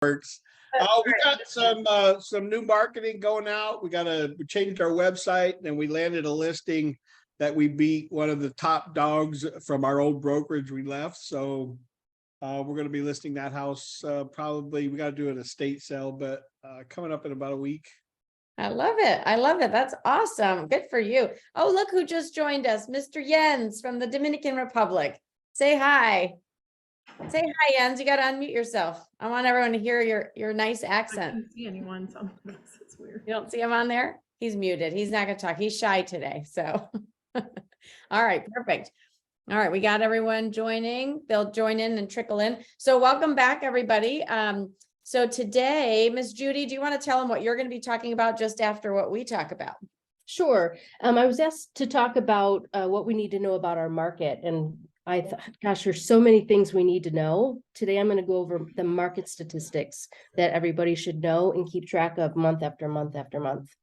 works. We got some new marketing going out. We changed our website, and we landed a listing that we beat one of the top dogs from our old brokerage we left. So we're going to be listing that house. Probably we got to do an estate sale, but coming up in about a week. I love it. I love it. That's awesome. Good for you. Oh, look who just joined us, Mr. Jens from the Dominican Republic. Say hi. Say hi, Jens. You got to unmute yourself. I want everyone to hear your nice accent. I can't see anyone, so it's weird. You don't see him on there? He's muted. He's not going to talk. He's shy today. So, all right, perfect. All right, we got everyone joining. They'll join in and trickle in. So welcome back, everybody. So today, Ms. Judy, do you want to tell them what you're going to be talking about just after what we talk about? Sure. I was asked to talk about what we need to know about our market. And I thought, gosh, there's so many things we need to know. Today, I'm going to go over the market statistics that everybody should know and keep track of month after month after month.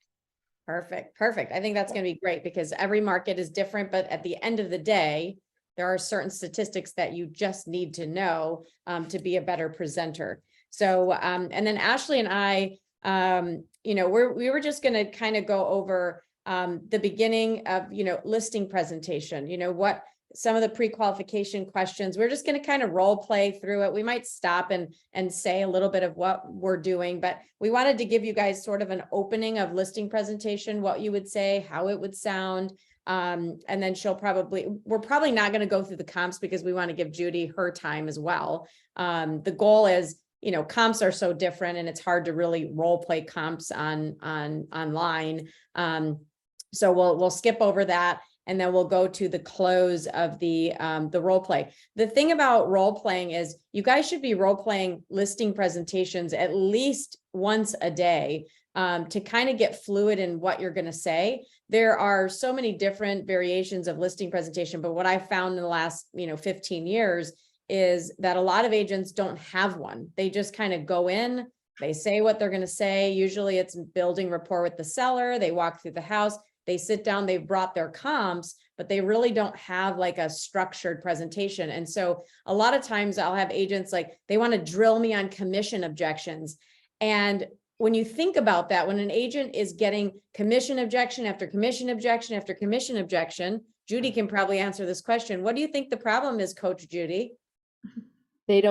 Perfect. Perfect. I think that's going to be great because every market is different, but at the end of the day, there are certain statistics that you just need to know to be a better presenter. So, and then Ashley and I, we were just going to kind of go over the beginning of, listing presentation, what some of the pre-qualification questions. We're just going to kind of role play through it. We might stop and say a little bit of what we're doing, but we wanted to give you guys sort of an opening of listing presentation, what you would say, how it would sound. And then we're probably not going to go through the comps because we want to give Judy her time as well. The goal is, comps are so different and it's hard to really role play comps online. So we'll skip over that. And then we'll go to the close of the role play. The thing about role playing is you guys should be role playing listing presentations at least once a day to kind of get fluid in what you're going to say. There are so many different variations of listing presentation, but what I found in the last 15 years is that a lot of agents don't have one. They just kind of go in, they say what they're going to say. Usually it's building rapport with the seller. They walk through the house. They sit down, they've brought their comps, but they really don't have like a structured presentation. And so a lot of times I'll have agents like, they want to drill me on commission objections. And when you think about that, when an agent is getting commission objection after commission objection after commission objection, Judy can probably answer this question. What do you think the problem is, Coach Judy? They're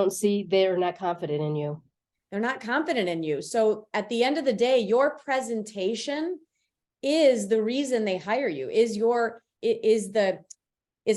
not confident in you. They're not confident in you. So at the end of the day, your presentation is the reason they hire you, is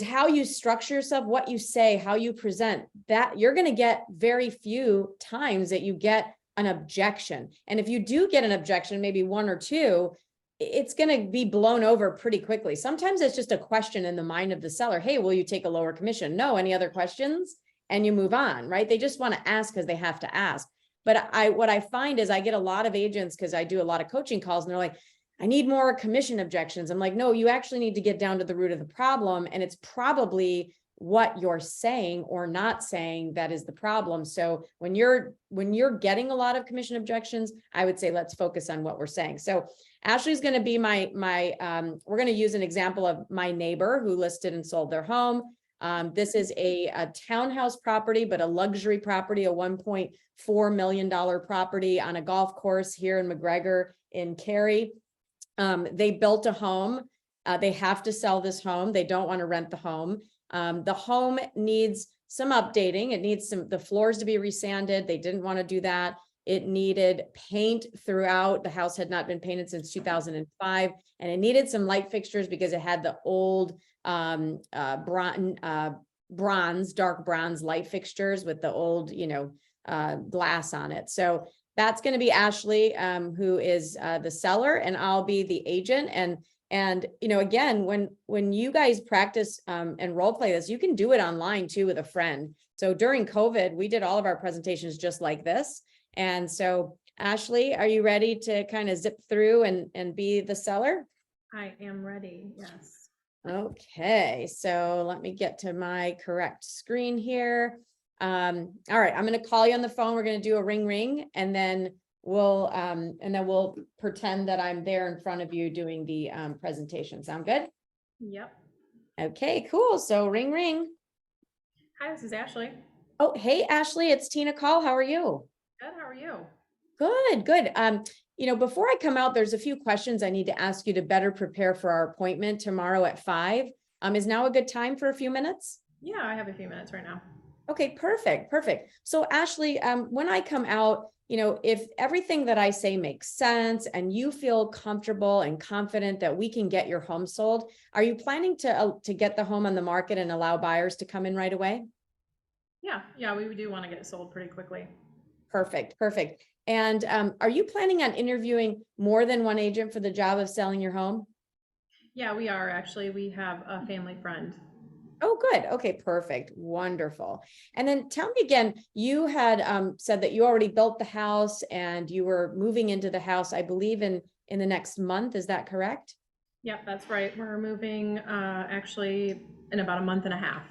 how you structure yourself, what you say, how you present. That you're going to get very few times that you get an objection. And if you do get an objection, maybe one or two, it's going to be blown over pretty quickly. Sometimes it's just a question in the mind of the seller. Hey, will you take a lower commission? No, any other questions? And you move on, right? They just want to ask because they have to ask. But what I find is I get a lot of agents because I do a lot of coaching calls and they're like, I need more commission objections. I'm like, no, you actually need to get down to the root of the problem. And it's probably what you're saying or not saying that is the problem. So when you're getting a lot of commission objections, I would say, let's focus on what we're saying. So Ashley's going to be we're going to use an example of my neighbor who listed and sold their home. This is a townhouse property, but a luxury property, a $1.4 million property on a golf course here in McGregor in Cary. They built a home. They have to sell this home. They don't want to rent the home. The home needs some updating. It needs the floors to be resanded. They didn't want to do that. It needed paint throughout. The house had not been painted since 2005, and it needed some light fixtures because it had the old dark bronze light fixtures with the old, glass on it. So that's going to be Ashley, who is the seller, and I'll be the agent. And again, when you guys practice and role play this, you can do it online too with a friend. So during COVID, we did all of our presentations just like this. And so, Ashley, are you ready to kind of zip through and be the seller? I am ready. Yes. Okay, so let me get to my correct screen here. All right, I'm going to call you on the phone. We're going to do a ring, and then we'll pretend that I'm there in front of you doing the presentation. Sound good? Yep. Okay, cool. So ring. Hi, this is Ashley. Oh, hey, Ashley, it's Tina Call. How are you? Good, how are you? Good, good. Before I come out, there's a few questions I need to ask you to better prepare for our appointment tomorrow at 5. Is now a good time for a few minutes? Yeah, I have a few minutes right now. Okay, perfect, perfect. So Ashley, when I come out, if everything that I say makes sense and you feel comfortable and confident that we can get your home sold, are you planning to get the home on the market and allow buyers to come in right away? Yeah, we do want to get it sold pretty quickly. Perfect, perfect. And are you planning on interviewing more than one agent for the job of selling your home? Yeah, we are actually. We have a family friend. Oh, good. Okay, perfect. Wonderful. And then tell me again, you had said that you already built the house and you were moving into the house, I believe in the next month. Is that correct? Yep, that's right. We're moving actually in about a month and a half.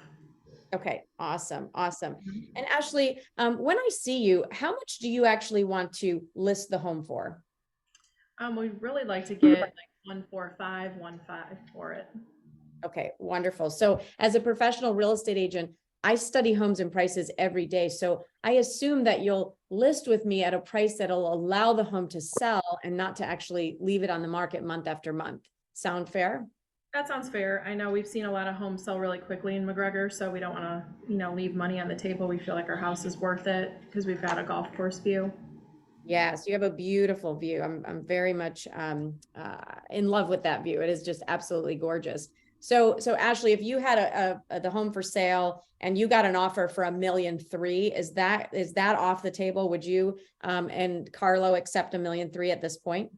Okay, awesome, awesome. Mhm. And Ashley, when I see you, how much do you actually want to list the home for? We'd really like to get like 145, 15 for it. Okay, wonderful. So as a professional real estate agent, I study homes and prices every day. So I assume that you'll list with me at a price that'll allow the home to sell and not to actually leave it on the market month after month. Sound fair? That sounds fair. I know we've seen a lot of homes sell really quickly in McGregor, so we don't want to, leave money on the table. We feel like our house is worth it because we've got a golf course view. Yes, you have a beautiful view. I'm very much in love with that view. It is just absolutely gorgeous. So Ashley, if you had the home for sale and you got an offer for $1.3 million, is that off the table? Would you and Carlo accept $1.3 million at this point?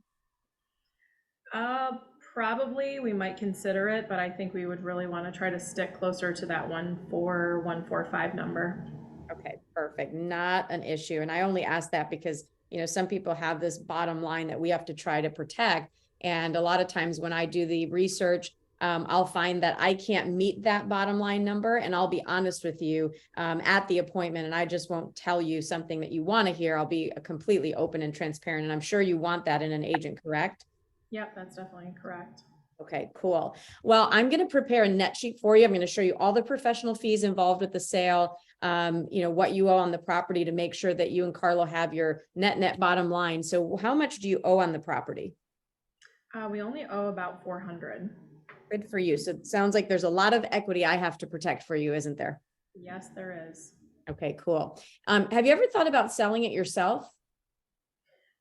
Uh, Probably we might consider it, but I think we would really want to try to stick closer to that 145 number. Okay, perfect. Not an issue. And I only ask that because, some people have this bottom line that we have to try to protect. And a lot of times when I do the research, I'll find that I can't meet that bottom line number. And I'll be honest with you at the appointment. And I just won't tell you something that you want to hear. I'll be completely open and transparent. And I'm sure you want that in an agent, correct? Yep, that's definitely correct. Okay, cool. Well, I'm going to prepare a net sheet for you. I'm going to show you all the professional fees involved with the sale, what you owe on the property to make sure that you and Carlo have your net bottom line. So how much do you owe on the property? We only owe about 400. Good for you. So it sounds like there's a lot of equity I have to protect for you, isn't there? Yes, there is. Okay, cool. Have you ever thought about selling it yourself?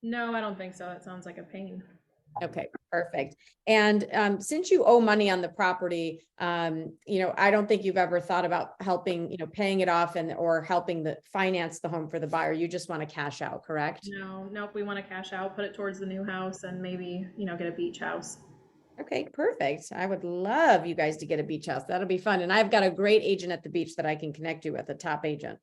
No, I don't think so. That sounds like a pain. Okay, perfect. And since you owe money on the property, I don't think you've ever thought about helping, paying it off or helping finance the home for the buyer. You just want to cash out, correct? No, nope. We want to cash out, put it towards the new house, and maybe, get a beach house. Okay, perfect. I would love you guys to get a beach house. That'll be fun. And I've got a great agent at the beach that I can connect you with, a top agent.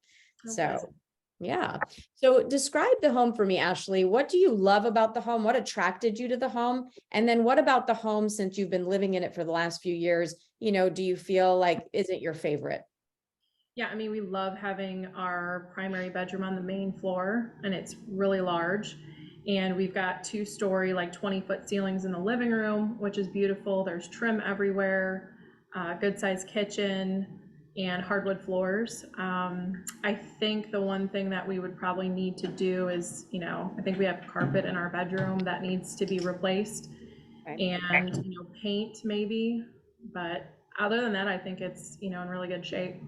Okay. So yeah. So describe the home for me, Ashley. What do you love about the home? What attracted you to the home? And then what about the home since you've been living in it for the last few years? Do you feel like, is it your favorite? Yeah, I mean, we love having our primary bedroom on the main floor, and it's really large. And we've got 2-story, like 20-foot ceilings in the living room, which is beautiful. There's trim everywhere, good sized kitchen, and hardwood floors. I think the one thing that we would probably need to do is, I think we have carpet in our bedroom that needs to be replaced, Okay. and, paint maybe. But other than that, I think it's, in really good shape.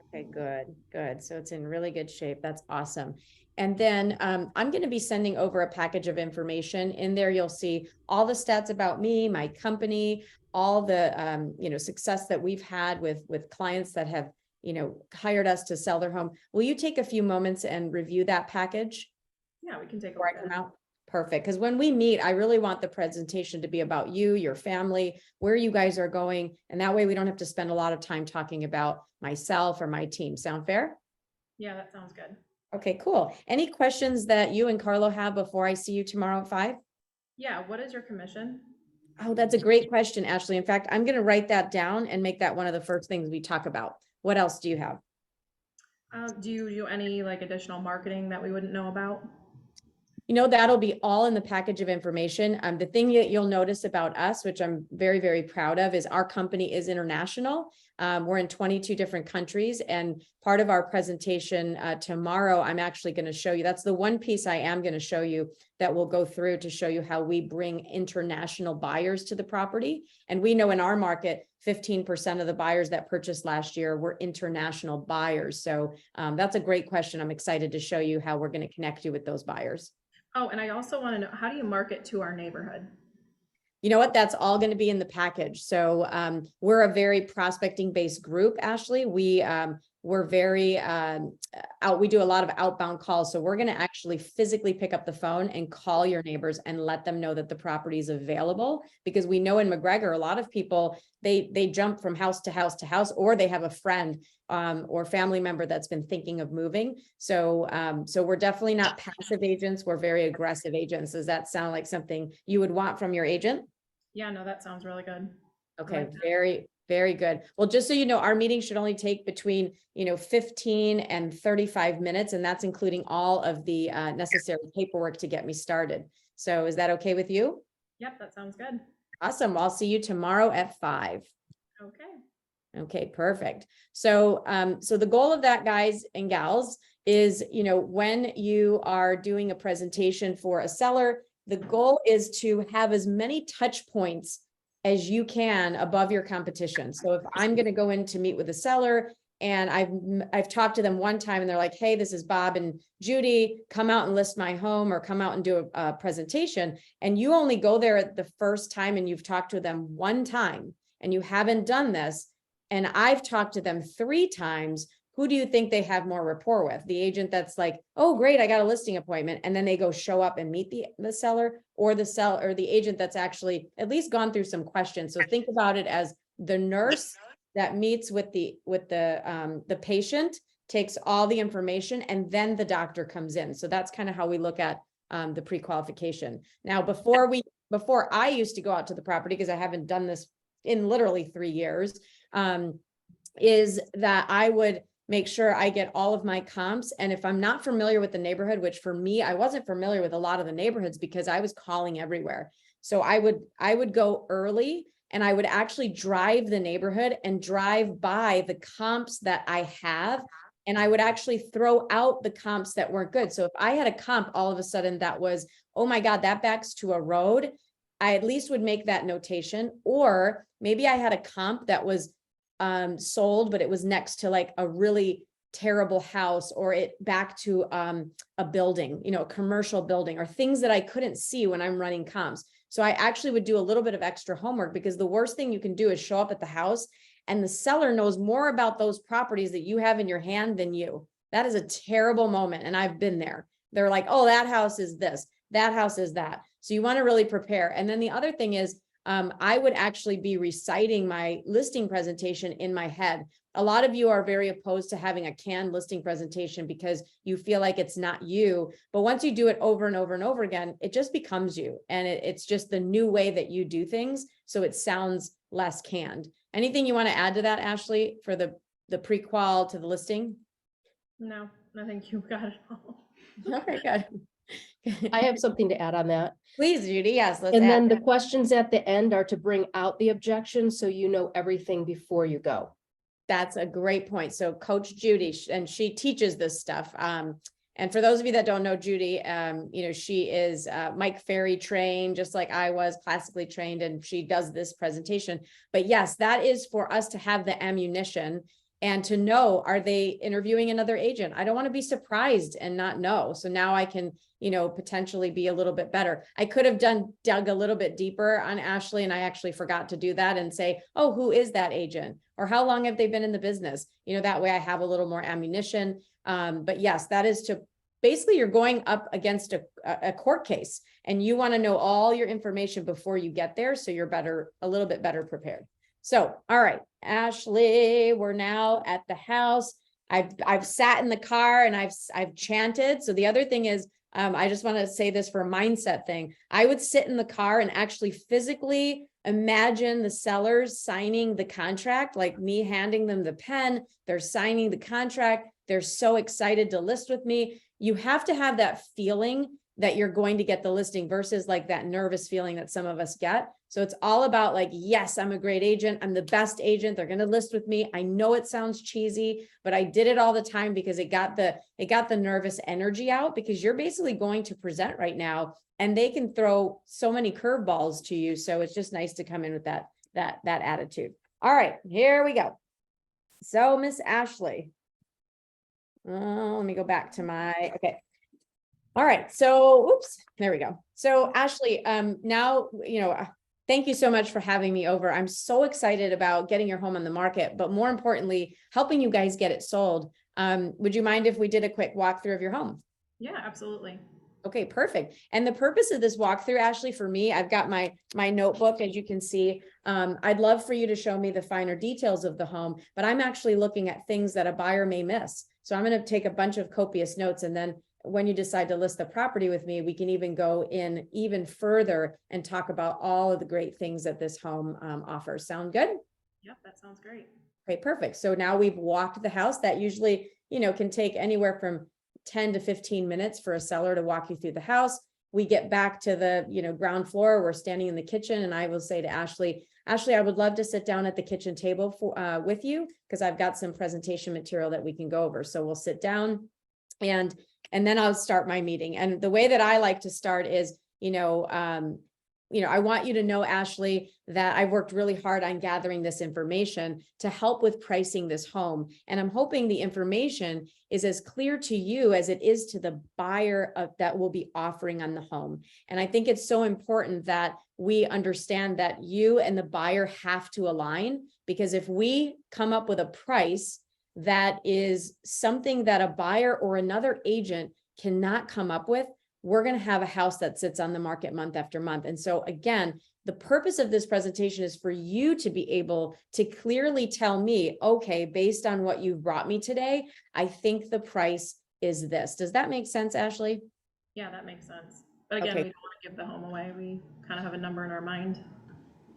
Okay, good, good. So it's in really good shape. That's awesome. And then I'm going to be sending over a package of information. In there, you'll see all the stats about me, my company, all the success that we've had with clients that have hired us to sell their home. Will you take a few moments and review that package Yeah, we can take a before look I at come it. out? Perfect. Because when we meet, I really want the presentation to be about you, your family, where you guys are going. And that way we don't have to spend a lot of time talking about myself or my team. Sound fair? Yeah, that sounds good. Okay, cool. Any questions that you and Carlo have before I see you tomorrow at 5? Yeah, what is your commission? Oh, that's a great question, Ashley. In fact, I'm going to write that down and make that one of the first things we talk about. What else do you have? Do you do any like additional marketing that we wouldn't know about? That'll be all in the package of information. The thing that you'll notice about us, which I'm very, very proud of, is our company is international. We're in 22 different countries, and part of our presentation tomorrow, I'm actually going to show you, that's the one piece I am going to show you that we'll go through to show you how we bring international buyers to the property. And we know in our market, 15% of the buyers that purchased last year were international buyers. So that's a great question. I'm excited to show you how we're going to connect you with those buyers. Oh, and I also want to know, how do you market to our neighborhood? You know what? That's all going to be in the package. So we're a very prospecting based group, Ashley. We're very we do a lot of outbound calls. So we're going to actually physically pick up the phone and call your neighbors and let them know that the property is available, because we know in McGregor, a lot of people, they jump from house to house to house, or they have a friend or family member that's been thinking of moving. So we're definitely not passive agents. We're very aggressive agents. Does that sound like something you would want from your agent? Yeah, no, that sounds really good. Okay, like that. very, very good. Well, just so you know, our meeting should only take between, 15 and 35 minutes, and that's including all of the necessary paperwork to get me started. So is that okay with you? Yep, that sounds good. Awesome. I'll see you tomorrow at 5. Okay. Okay, perfect. So, so the goal of that, guys and gals, is, when you are doing a presentation for a seller, the goal is to have as many touch points as you can above your competition. So if I'm going to go in to meet with a seller and I've talked to them one time and they're like, hey, this is Bob and Judy, come out and list my home or come out and do a presentation. And you only go there at the first time and you've talked to them one time and you haven't done this. And I've talked to them 3 times. Who do you think they have more rapport with? The agent that's like, oh, great, I got a listing appointment. And then they go show up and meet the seller, or the agent that's actually at least gone through some questions. So think about it as the nurse that meets with the patient, takes all the information, and then the doctor comes in. So that's kind of how we look at the pre-qualification. Now, before I used to go out to the property, because I haven't done this in literally 3 years, is that I would make sure I get all of my comps. And if I'm not familiar with the neighborhood, which for me, I wasn't familiar with a lot of the neighborhoods because I was calling everywhere. So I would go early and I would actually drive the neighborhood and drive by the comps that I have. And I would actually throw out the comps that weren't good. So if I had a comp all of a sudden that was, oh my God, that backs to a road, I at least would make that notation. Or maybe I had a comp that was sold, but it was next to like a really terrible house, or it back to a building, a commercial building, or things that I couldn't see when I'm running comps. So I actually would do a little bit of extra homework, because the worst thing you can do is show up at the house and the seller knows more about those properties that you have in your hand than you. That is a terrible moment. And I've been there. They're like, oh, that house is this, that house is that. So you want to really prepare. And then the other thing is, I would actually be reciting my listing presentation in my head. A lot of you are very opposed to having a canned listing presentation because you feel like it's not you. But once you do it over and over and over again, it just becomes you. And it's just the new way that you do things. So it sounds less canned. Anything you want to add to that, Ashley, for the pre-qual to the listing? No, I think you got it all. Okay, good. I have something to add on that. Please, Judy. Yes, let's And add then the that. questions at the end are to bring out the objection, so you know everything before you go. That's a great point. So Coach Judy, and she teaches this stuff. And for those of you that don't know Judy, she is Mike Ferry trained, just like I was, classically trained, and she does this presentation. But yes, that is for us to have the ammunition and to know, are they interviewing another agent? I don't want to be surprised and not know. So now I can, potentially be a little bit better. I could have dug a little bit deeper on Ashley, and I actually forgot to do that and say, oh, who is that agent? Or how long have they been in the business? That way I have a little more ammunition. But yes, that is to basically, you're going up against a court case and you want to know all your information before you get there. So you're a little bit better prepared. So, all right, Ashley, we're now at the house. I've sat in the car and I've chanted. So the other thing is, I just want to say this for a mindset thing. I would sit in the car and actually physically imagine the sellers signing the contract, like me handing them the pen. They're signing the contract. They're so excited to list with me. you have to have that feeling that you're going to get the listing versus like that nervous feeling that some of us get. So it's all about like, yes, I'm a great agent. I'm the best agent. They're going to list with me. I know it sounds cheesy, but I did it all the time because it got the nervous energy out, because you're basically going to present right now and they can throw so many curveballs to you. So it's just nice to come in with that attitude. All right, here we go. So Miss Ashley, let me go back to okay. All right, so, oops, there we go. So Ashley, now, thank you so much for having me over. I'm so excited about getting your home on the market, but more importantly, helping you guys get it sold. Would you mind if we did a quick walkthrough of your home? Yeah, absolutely. Okay, perfect. And the purpose of this walkthrough, Ashley, for me, I've got my notebook, as you can see. I'd love for you to show me the finer details of the home, but I'm actually looking at things that a buyer may miss. So I'm going to take a bunch of copious notes, and then when you decide to list the property with me, we can even go in even further and talk about all of the great things that this home offers. Sound good? Yep, that sounds great. Okay, perfect. So now we've walked the house. That usually, can take anywhere from 10 to 15 minutes for a seller to walk you through the house. We get back to the, ground floor. We're standing in the kitchen, and I will say to Ashley, I would love to sit down at the kitchen table with you, because I've got some presentation material that we can go over. So we'll sit down and then I'll start my meeting. And the way that I like to start is, I want you to know, Ashley, that I've worked really hard on gathering this information to help with pricing this home. And I'm hoping the information is as clear to you as it is to the buyer that will be offering on the home. And I think it's so important that we understand that you and the buyer have to align, because if we come up with a price that is something that a buyer or another agent cannot come up with, we're going to have a house that sits on the market month after month. And so again, the purpose of this presentation is for you to be able to clearly tell me, okay, based on what you've brought me today, I think the price is this. Does that make sense, Ashley? Yeah, that makes sense. But again, Okay. we don't want to give the home away. We kind of have a number in our mind.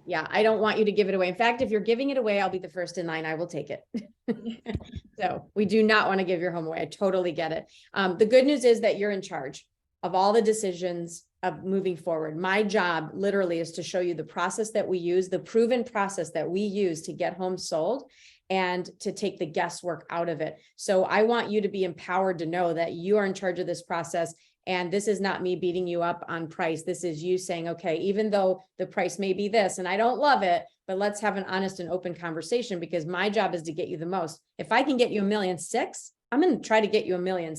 Yeah, I don't want you to give it away. In fact, if you're giving it away, I'll be the first in line. I will take it. So we do not want to give your home away. I totally get it. The good news is that you're in charge of all the decisions of moving forward. My job literally is to show you the process that we use, the proven process that we use to get homes sold, and to take the guesswork out of it. So I want you to be empowered to know that you are in charge of this process. And this is not me beating you up on price. This is you saying, okay, even though the price may be this and I don't love it, but let's have an honest and open conversation, because my job is to get you the most. If I can get you $1.6 million, I'm going to try to get you $1.6 million.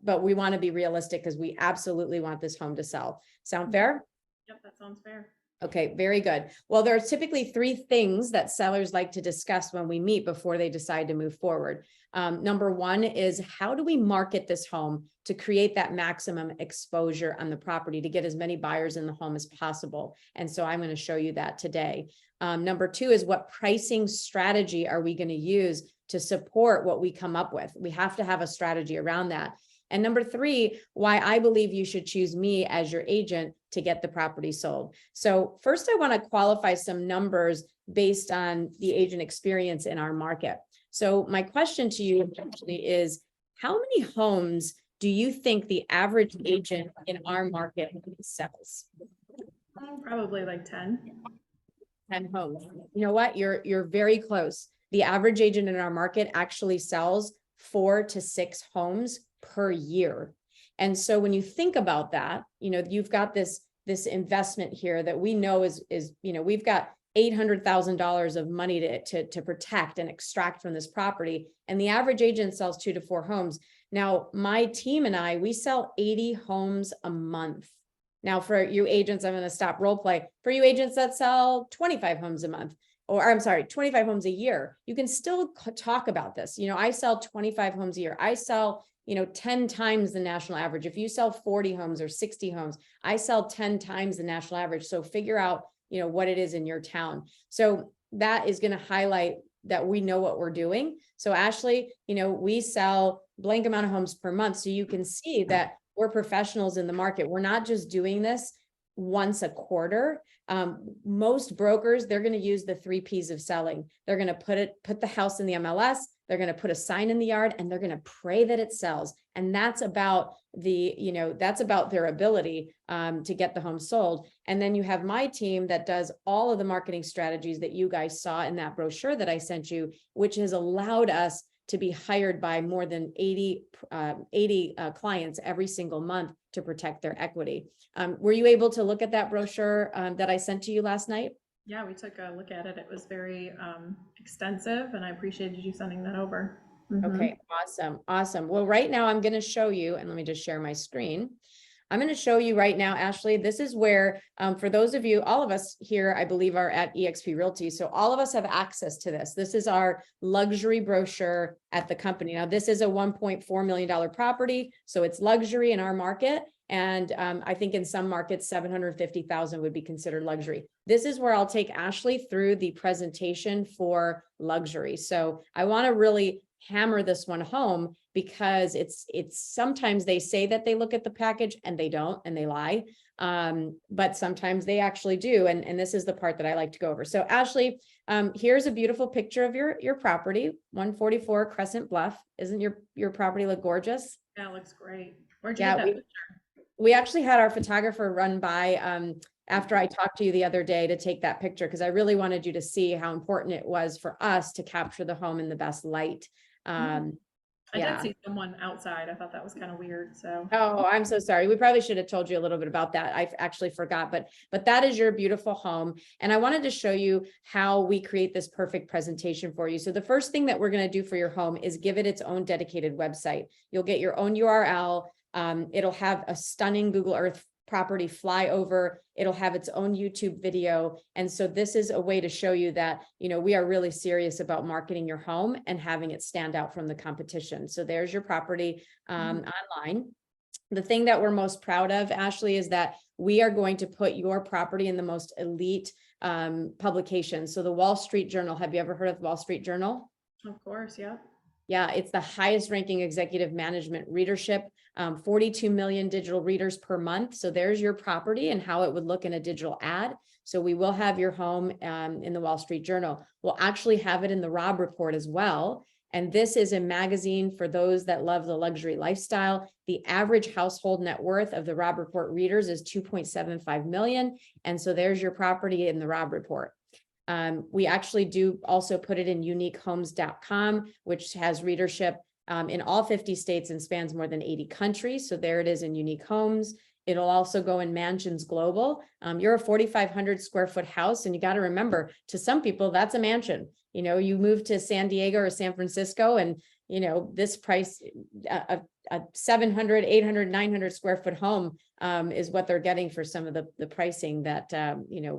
But we want to be realistic, because we absolutely want this home to sell. Sound fair? Yep, that sounds fair. Okay, very good. Well, there are typically 3 things that sellers like to discuss when we meet before they decide to move forward. Number 1 is, how do we market this home to create that maximum exposure on the property to get as many buyers in the home as possible? And so I'm going to show you that today. Number 2 is, what pricing strategy are we going to use to support what we come up with? We have to have a strategy around that. And number 3, why I believe you should choose me as your agent to get the property sold. So first, I want to qualify some numbers based on the agent experience in our market. So my question to you actually is, how many homes do you think the average agent in our market sells? Probably like 10. 10 homes. You know what? You're very close. The average agent in our market actually sells 4 to 6 homes per year. And so when you think about that, you've got this investment here that we know is we've got $800,000 of money to protect and extract from this property. And the average agent sells 2 to 4 homes. Now, my team and I, we sell 80 homes a month. Now, for you agents, I'm going to stop role play. For you agents that sell 25 homes a month, or I'm sorry, 25 homes a year, you can still talk about this. I sell 25 homes a year. I sell 10 times the national average. If you sell 40 homes or 60 homes, I sell 10 times the national average. So figure out, what it is in your town. So that is going to highlight that we know what we're doing. So Ashley, we sell blank amount of homes per month. So you can see that we're professionals in the market. We're not just doing this once a quarter. Most brokers, they're going to use the 3 Ps of selling. They're going to put the house in the MLS. they're going to put a sign in the yard, and they're going to pray that it sells. And that's about that's about their ability to get the home sold. And then you have my team that does all of the marketing strategies that you guys saw in that brochure that I sent you, which has allowed us to be hired by more than 80 clients every single month to protect their equity. Were you able to look at that brochure that I sent to you last night? Yeah, we took a look at it. It was very extensive, and I appreciated you sending that over. Okay, awesome. Awesome. Well, right now I'm going to show you, and let me just share my screen. I'm going to show you right now, Ashley, this is where, for those of you, all of us here, I believe, are at eXp Realty. So all of us have access to this. This is our luxury brochure at the company. Now, this is a $1.4 million property. So it's luxury in our market. And I think in some markets, 750,000 would be considered luxury. This is where I'll take Ashley through the presentation for luxury. So I want to really hammer this one home, because it's sometimes they say that they look at the package and they don't, and they lie. But sometimes they actually do. And this is the part that I like to go over. So Ashley, here's a beautiful picture of your property, 144 Crescent Bluff. Isn't your property look gorgeous? That looks great. Where'd you get that picture? We actually had our photographer run by after I talked to you the other day to take that picture, because I really wanted you to see how important it was for us to capture the home in the best light. I did see someone outside. I thought that was kind of weird. So. Oh, I'm so sorry. We probably should have told you a little bit about that. I actually forgot, but that is your beautiful home. And I wanted to show you how we create this perfect presentation for you. So the first thing that we're going to do for your home is give it its own dedicated website. You'll get your own URL. It'll have a stunning Google Earth property flyover. It'll have its own YouTube video. And so this is a way to show you that, we are really serious about marketing your home and having it stand out from the competition. So there's your property online. The thing that we're most proud of, Ashley, is that we are going to put your property in the most elite publications. So the Wall Street Journal, have you ever heard of the Wall Street Journal? Of course, yeah. Yeah, it's the highest ranking executive management readership, 42 million digital readers per month. So there's your property and how it would look in a digital ad. So we will have your home in the Wall Street Journal. We'll actually have it in the Robb Report as well. And this is a magazine for those that love the luxury lifestyle. The average household net worth of the Robb Report readers is 2.75 million. And so there's your property in the Robb Report. We actually do also put it in uniquehomes.com, which has readership in all 50 states and spans more than 80 countries. So there it is in Unique Homes. It'll also go in Mansions Global. You're a 4,500 square foot house. And you got to remember, to some people, that's a mansion. You move to San Diego or San Francisco and, this price, a 700, 800, 900 square foot home is what they're getting for some of the pricing that,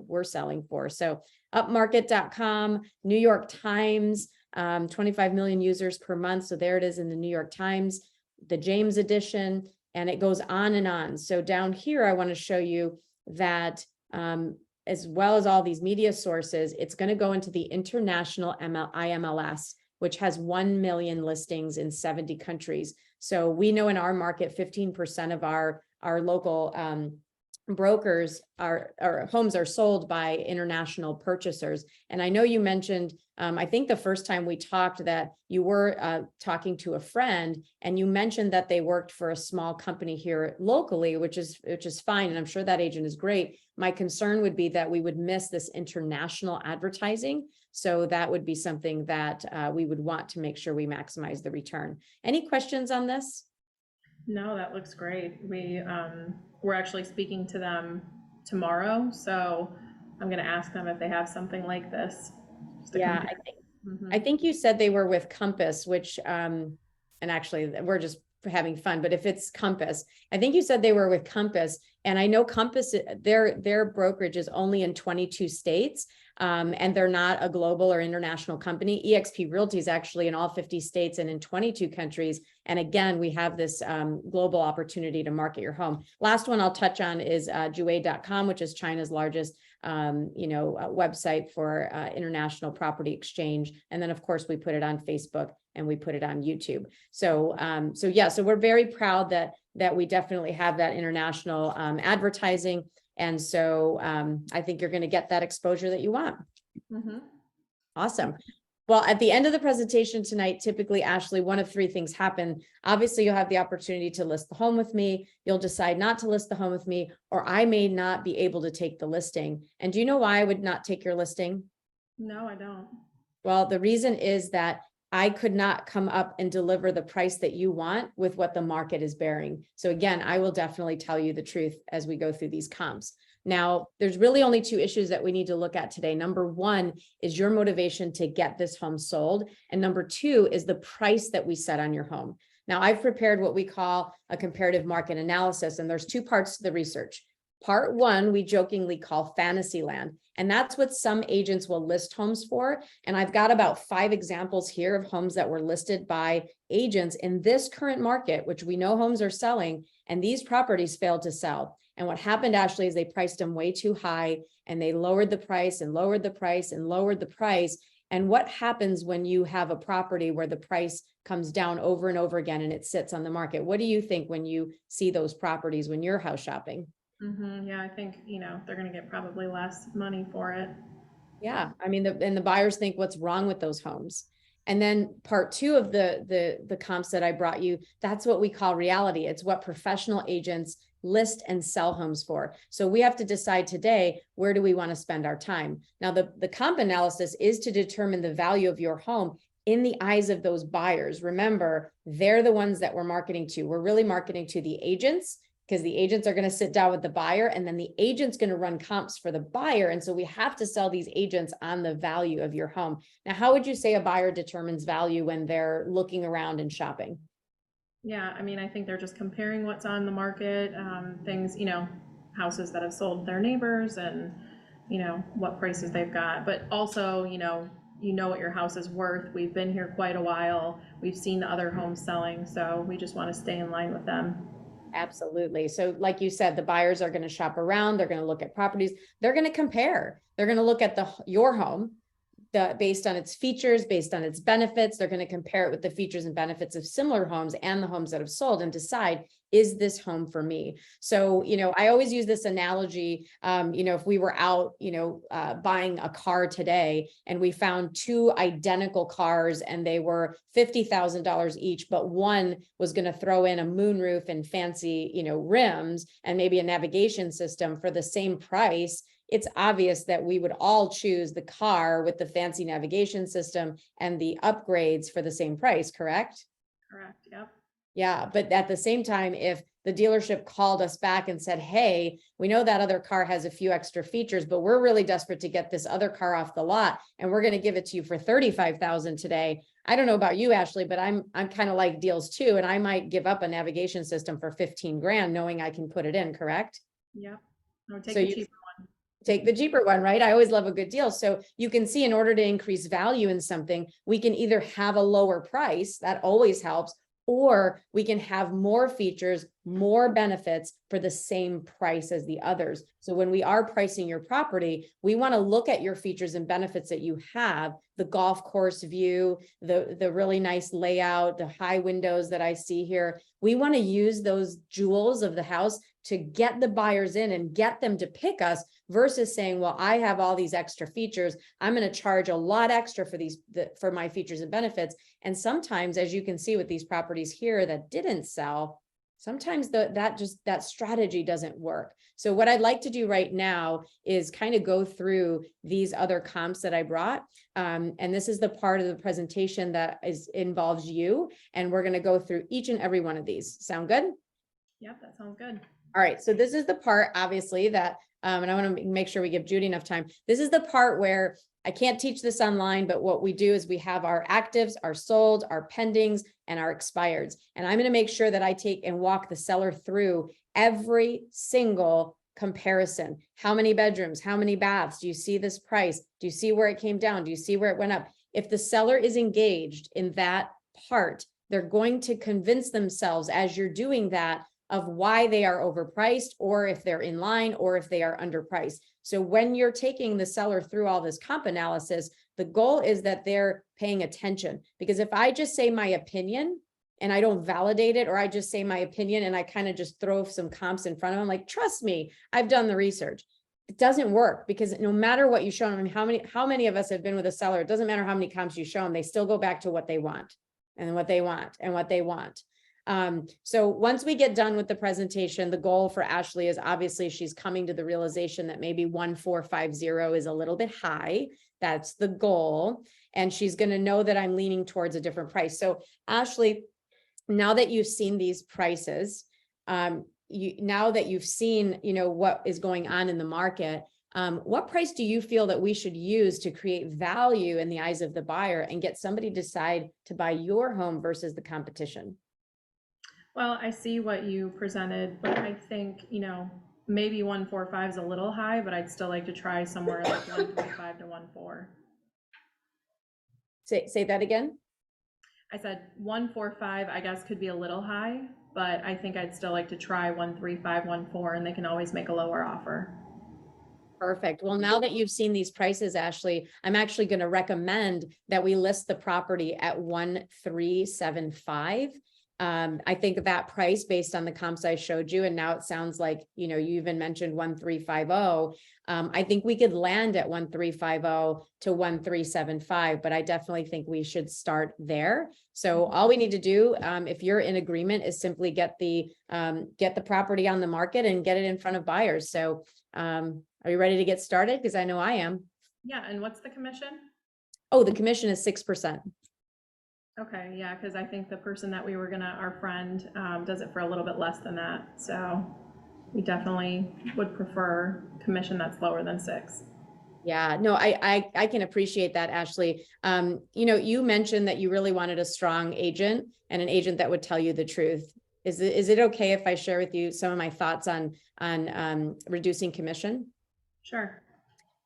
we're selling for. So upmarket.com, New York Times, 25 million users per month. So there it is in the New York Times, the James edition, and it goes on and on. So down here, I want to show you that as well as all these media sources, it's going to go into the international IMLS, which has 1 million listings in 70 countries. So we know in our market, 15% of our local brokers our homes are sold by international purchasers. And I know you mentioned, I think the first time we talked that you were talking to a friend and you mentioned that they worked for a small company here locally, which is fine. And I'm sure that agent is great. My concern would be that we would miss this international advertising. So that would be something that we would want to make sure we maximize the return. Any questions on this? No, that looks great. We're actually speaking to them tomorrow, so I'm going to ask them if they have something like this. Yeah, I think you said they were with Compass, which, and actually we're just having fun, but if it's Compass, I think you said they were with Compass, and I know Compass, their brokerage is only in 22 states. And they're not a global or international company. eXp Realty is actually in all 50 states and in 22 countries. And again, we have this global opportunity to market your home. Last one I'll touch on is Juway.com, which is China's largest website for international property exchange. And then of course we put it on Facebook and we put it on YouTube. So so we're very proud that we definitely have that international advertising. And so I think you're going to get that exposure that you want. Awesome. Well, at the end of the presentation tonight, typically, Ashley, one of three things happen. Obviously, you'll have the opportunity to list the home with me. You'll decide not to list the home with me, or I may not be able to take the listing. And do you know why I would not take your listing? No, I don't. Well, the reason is that I could not come up and deliver the price that you want with what the market is bearing. So again, I will definitely tell you the truth as we go through these comps. Now, there's really only two issues that we need to look at today. Number one is your motivation to get this home sold. And number two is the price that we set on your home. Now, I've prepared what we call a comparative market analysis, and there's two parts to the research. Part one, we jokingly call fantasy land. And that's what some agents will list homes for. And I've got about 5 examples here of homes that were listed by agents in this current market, which we know homes are selling, and these properties failed to sell. And what happened, Ashley, is they priced them way too high, and they lowered the price and lowered the price and lowered the price. And what happens when you have a property where the price comes down over and over again and it sits on the market? What do you think when you see those properties when you're house shopping? Yeah, I think, they're going to get probably less money for it. Yeah, I mean, and the buyers think, what's wrong with those homes? And then part two of the comps that I brought you, that's what we call reality. It's what professional agents list and sell homes for. So we have to decide today, where do we want to spend our time? Now, the comp analysis is to determine the value of your home in the eyes of those buyers. Remember, they're the ones that we're marketing to. We're really marketing to the agents, because the agents are going to sit down with the buyer, and then the agent's going to run comps for the buyer. And so we have to sell these agents on the value of your home. Now, how would you say a buyer determines value when they're looking around and shopping? Yeah, I mean, I think they're just comparing what's on the market, things, houses that have sold their neighbors and, what prices they've got. But also, you know what your house is worth. We've been here quite a while. We've seen the other homes selling, so we just want to stay in line with them. Absolutely. So like you said, the buyers are going to shop around. They're going to look at properties. They're going to compare. They're going to look at your home based on its features, based on its benefits. They're going to compare it with the features and benefits of similar homes and the homes that have sold and decide, is this home for me? So, I always use this analogy. If we were out, buying a car today and we found 2 identical cars and they were $50,000 each, but one was going to throw in a moonroof and fancy, rims and maybe a navigation system for the same price, it's obvious that we would all choose the car with the fancy navigation system and the upgrades for the same price, correct? Correct, yep. Yeah, but at the same time, if the dealership called us back and said, hey, we know that other car has a few extra features, but we're really desperate to get this other car off the lot, and we're going to give it to you for $35,000 today. I don't know about you, Ashley, but I'm kind of like deals too, and I might give up a navigation system for 15 grand, knowing I can put it in, correct? Yep. Or take So the cheaper one. Take the cheaper one, right? I always love a good deal. So you can see, in order to increase value in something, we can either have a lower price, that always helps, or we can have more features, more benefits for the same price as the others. So when we are pricing your property, we want to look at your features and benefits that you have, the golf course view, the really nice layout, the high windows that I see here. We want to use those jewels of the house to get the buyers in and get them to pick us, versus saying, well, I have all these extra features, I'm going to charge a lot extra for for my features and benefits. And sometimes, as you can see with these properties here that didn't sell, sometimes that strategy doesn't work. So what I'd like to do right now is kind of go through these other comps that I brought. And this is the part of the presentation that involves you. And we're going to go through each and every one of these. Sound good? Yep, that sounds good. All right, so this is the part, obviously, that, and I want to make sure we give Judy enough time. This is the part where I can't teach this online, but what we do is we have our actives, our solds, our pendings, and our expireds. And I'm going to make sure that I take and walk the seller through every single comparison. How many bedrooms? How many baths? Do you see this price? Do you see where it came down? Do you see where it went up? If the seller is engaged in that part, they're going to convince themselves, as you're doing that, of why they are overpriced, or if they're in line, or if they are underpriced. So when you're taking the seller through all this comp analysis, the goal is that they're paying attention. Because if I just say my opinion and I don't validate it, or I just say my opinion and I kind of just throw some comps in front of them, like, trust me, I've done the research. it doesn't work, because no matter what you show them, I mean, how many of us have been with a seller? It doesn't matter how many comps you show them, they still go back to what they want and what they want and what they want. So once we get done with the presentation, the goal for Ashley is obviously she's coming to the realization that maybe 1450 is a little bit high. That's the goal. And she's going to know that I'm leaning towards a different price. So Ashley, now that you've seen these prices, now that you've seen, what is going on in the market, what price do you feel that we should use to create value in the eyes of the buyer and get somebody to decide to buy your home versus the competition? Well, I see what you presented, but I think, maybe 145 is a little high, but I'd still like to try somewhere like 135 to 14. Say that again. I said 145, I guess, could be a little high, but I think I'd still like to try 135, 14, and they can always make a lower offer. Perfect. Well, now that you've seen these prices, Ashley, I'm actually going to recommend that we list the property at 1375. I think that price, based on the comps I showed you, and now it sounds like, you even mentioned 1350. I think we could land at 1350 to 1375, but I definitely think we should start there. So all we need to do, if you're in agreement, is simply get the property on the market and get it in front of buyers. So are you ready to get started? Because I know I am. Yeah, and what's the commission? Oh, the commission is 6%. Okay, yeah, because I think the person that our friend does it for a little bit less than that. So we definitely would prefer commission that's lower than 6. Yeah, no, I can appreciate that, Ashley. You mentioned that you really wanted a strong agent and an agent that would tell you the truth. Is it okay if I share with you some of my thoughts on reducing commission? Sure.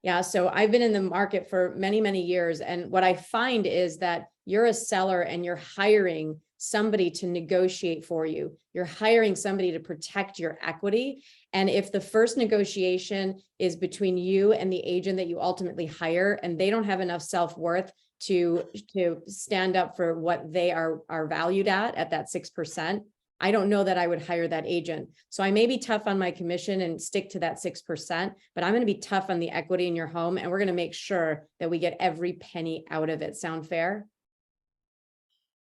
Yeah, so I've been in the market for many, many years. And what I find is that you're a seller and you're hiring somebody to negotiate for you. You're hiring somebody to protect your equity. And if the first negotiation is between you and the agent that you ultimately hire, and they don't have enough self-worth to stand up for what they are valued at that 6%, I don't know that I would hire that agent. So I may be tough on my commission and stick to that 6%, but I'm going to be tough on the equity in your home. And we're going to make sure that we get every penny out of it. Sound fair?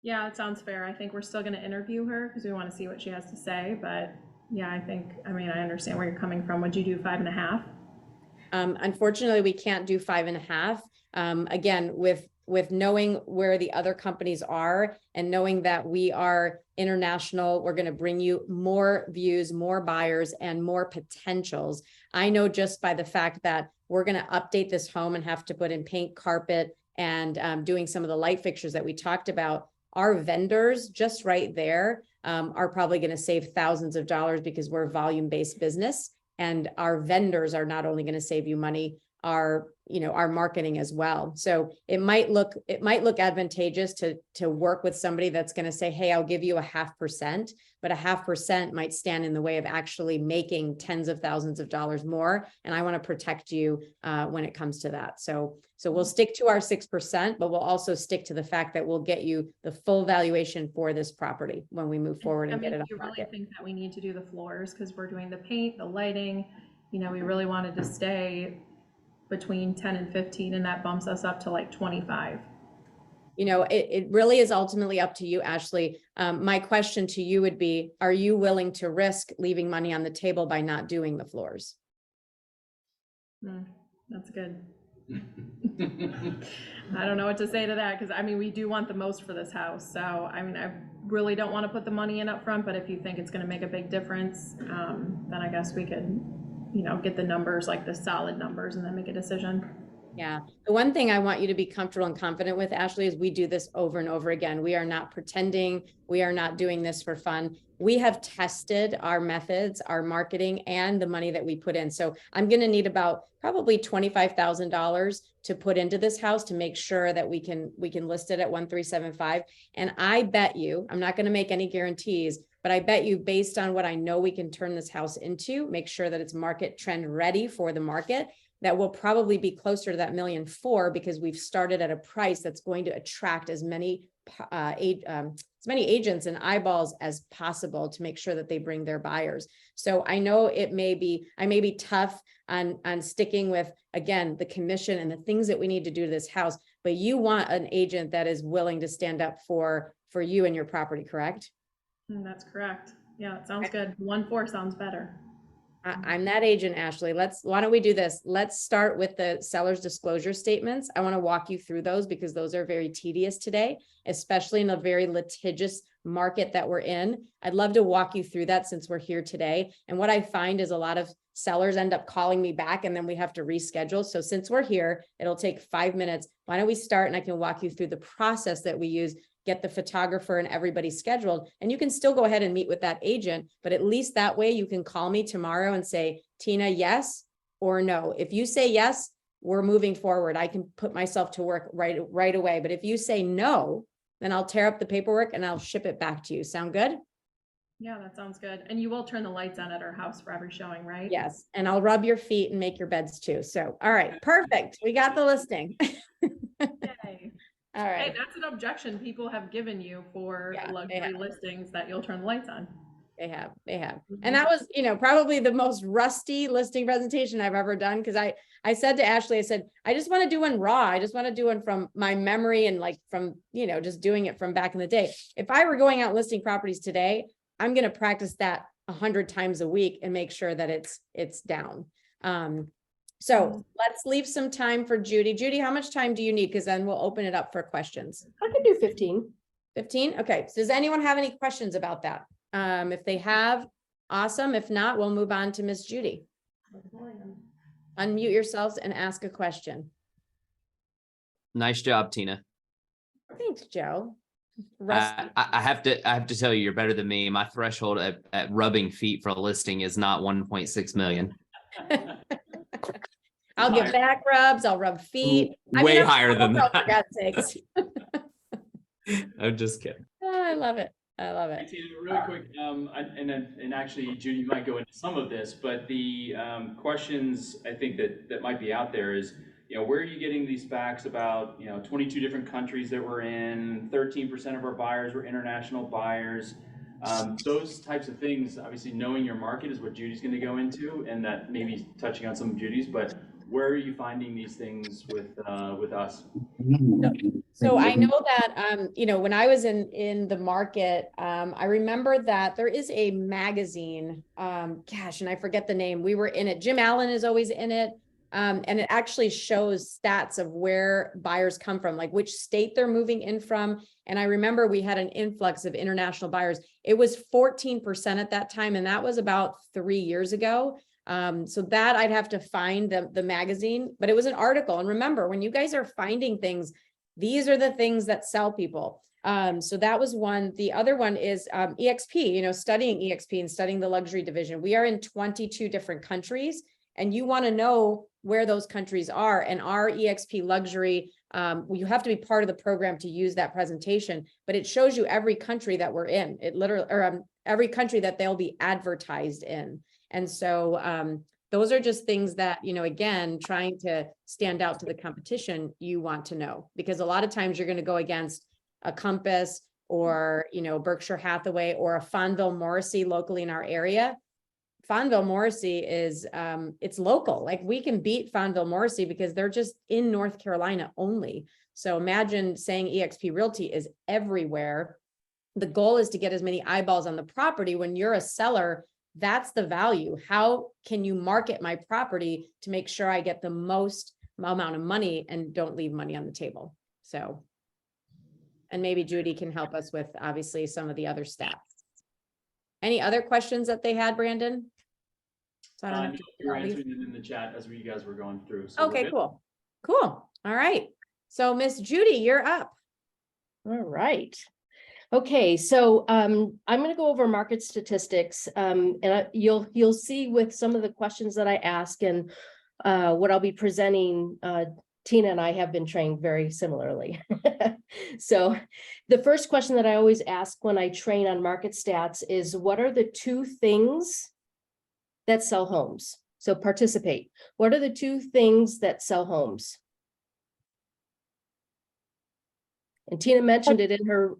Yeah, it sounds fair. I think we're still going to interview her because we want to see what she has to say. But yeah, I understand where you're coming from. Would you do 5.5? Unfortunately, we can't do 5.5. Again, with knowing where the other companies are and knowing that we are international, we're going to bring you more views, more buyers, and more potentials. I know just by the fact that we're going to update this home and have to put in paint, carpet, and doing some of the light fixtures that we talked about, our vendors just right there are probably going to save thousands of dollars, because we're a volume-based business. And our vendors are not only going to save you money, our marketing as well. So it might look advantageous to work with somebody that's going to say, hey, I'll give you 0.5%, but 0.5% might stand in the way of actually making tens of thousands of dollars more. And I want to protect you when it comes to that. So we'll stick to our 6%, but we'll also stick to the fact that we'll get you the full valuation for this property when we move forward and get it on the market. You really think that we need to do the floors because we're doing the paint, the lighting, we really wanted to stay between 10 and 15, and that bumps us up to like 25. It really is ultimately up to you, Ashley. My question to you would be, are you willing to risk leaving money on the table by not doing the floors? That's good. I don't know what to say to that, because we do want the most for this house. So I really don't want to put the money in up front, but if you think it's going to make a big difference, then I guess we could get the numbers, like the solid numbers, and then make a decision. Yeah. The one thing I want you to be comfortable and confident with, Ashley, is we do this over and over again. We are not pretending. We are not doing this for fun. We have tested our methods, our marketing, and the money that we put in. So I'm going to need about probably $25,000 to put into this house to make sure that we can list it at 1375. And I bet you, I'm not going to make any guarantees, but I bet you, based on what I know we can turn this house into, make sure that it's market trend ready for the market. that will probably be closer to that 1.4 million because we've started at a price that's going to attract as many agents and eyeballs as possible to make sure that they bring their buyers. So I know I may be tough on sticking with, again, the commission and the things that we need to do to this house, but you want an agent that is willing to stand up for you and your property, correct? That's correct. Yeah, it sounds good. 1.4 sounds better. I'm that agent, Ashley. Why don't we do this? Let's start with the seller's disclosure statements. I want to walk you through those because those are very tedious today, especially in a very litigious market that we're in. I'd love to walk you through that since we're here today. And what I find is a lot of sellers end up calling me back and then we have to reschedule. So since we're here, it'll take 5 minutes. Why don't we start and I can walk you through the process that we use, get the photographer and everybody scheduled, and you can still go ahead and meet with that agent, but at least that way you can call me tomorrow and say, Tina, yes or no. If you say yes, we're moving forward. I can put myself to work right away. But if you say no, then I'll tear up the paperwork and I'll ship it back to you. Sound good? Yeah, that sounds good. And you will turn the lights on at our house for every showing, right? Yes. And I'll rub your feet and make your beds too. So, all right, perfect. We got the listing. Yay. All Hey, right. that's an objection people have given you for Yeah, they luxury have. listings that you'll turn the lights on. They have. Mhm. And that was, probably the most rusty listing presentation I've ever done. Cause I said to Ashley, I said, I just want to do one raw. I just want to do one from my memory and like from, just doing it from back in the day. If I were going out listing properties today, I'm going to practice that 100 times a week and make sure that it's down. So let's leave some time for Judy. Judy, how much time do you need? Cause then we'll open it up for questions. I can do 15. 15. Okay. So does anyone have any questions about that? If they have, awesome. If not, we'll move on to Miss Judy. Unmute yourselves and ask a question. Nice job, Tina. Thanks, Joe. Rusty. I have to tell you, you're better than me. My threshold at rubbing feet for a listing is not 1.6 million. I'll give back rubs. I'll rub feet. Way higher than For that. God's sakes. I'm just kidding. Oh, I love it. I love Hey, it. Tina, really quick, and actually, Judy, you might go into some of this, but the questions I think that might be out there is, where are you getting these facts about, 22 different countries that we're in, 13% of our buyers were international buyers. Those types of things, obviously knowing your market is what Judy's going to go into, and that maybe touching on some of Judy's, but where are you finding these things with us? So I know that, when I was in the market, I remember that there is a magazine, and I forget the name. We were in it. Jim Allen is always in it. And it actually shows stats of where buyers come from, like which state they're moving in from. And I remember we had an influx of international buyers. It was 14% at that time. And that was about 3 years ago. So that I'd have to find the magazine, but it was an article. And remember, when you guys are finding things, these are the things that sell people. So that was one. The other one is EXP, studying EXP and studying the luxury division. We are in 22 different countries, and you want to know where those countries are. And our EXP luxury, you have to be part of the program to use that presentation, but it shows you every country that we're in. It literally, or every country that they'll be advertised in. And so those are just things that, again, trying to stand out to the competition, you want to know, because a lot of times you're going to go against a Compass or, Berkshire Hathaway or a Fonville Morrissey locally in our area. Fonville Morrissey is, it's local. Like we can beat Fonville Morrissey because they're just in North Carolina only. So imagine saying EXP Realty is everywhere. The goal is to get as many eyeballs on the property. When you're a seller, that's the value. How can you market my property to make sure I get the most amount of money and don't leave money on the table? So, and maybe Judy can help us with obviously some of the other stats. Any other questions that they had, Brandon? So I don't know. You're answering them in the chat as you guys were going through. So Okay, cool. Cool. All right. So Miss Judy, you're up. All right. Okay, so I'm going to go over market statistics, and you'll see with some of the questions that I ask and what I'll be presenting. Tina and I have been trained very similarly. So the first question that I always ask when I train on market stats is, what are the 2 things that sell homes? So participate. What are the two things that sell homes? And Tina mentioned it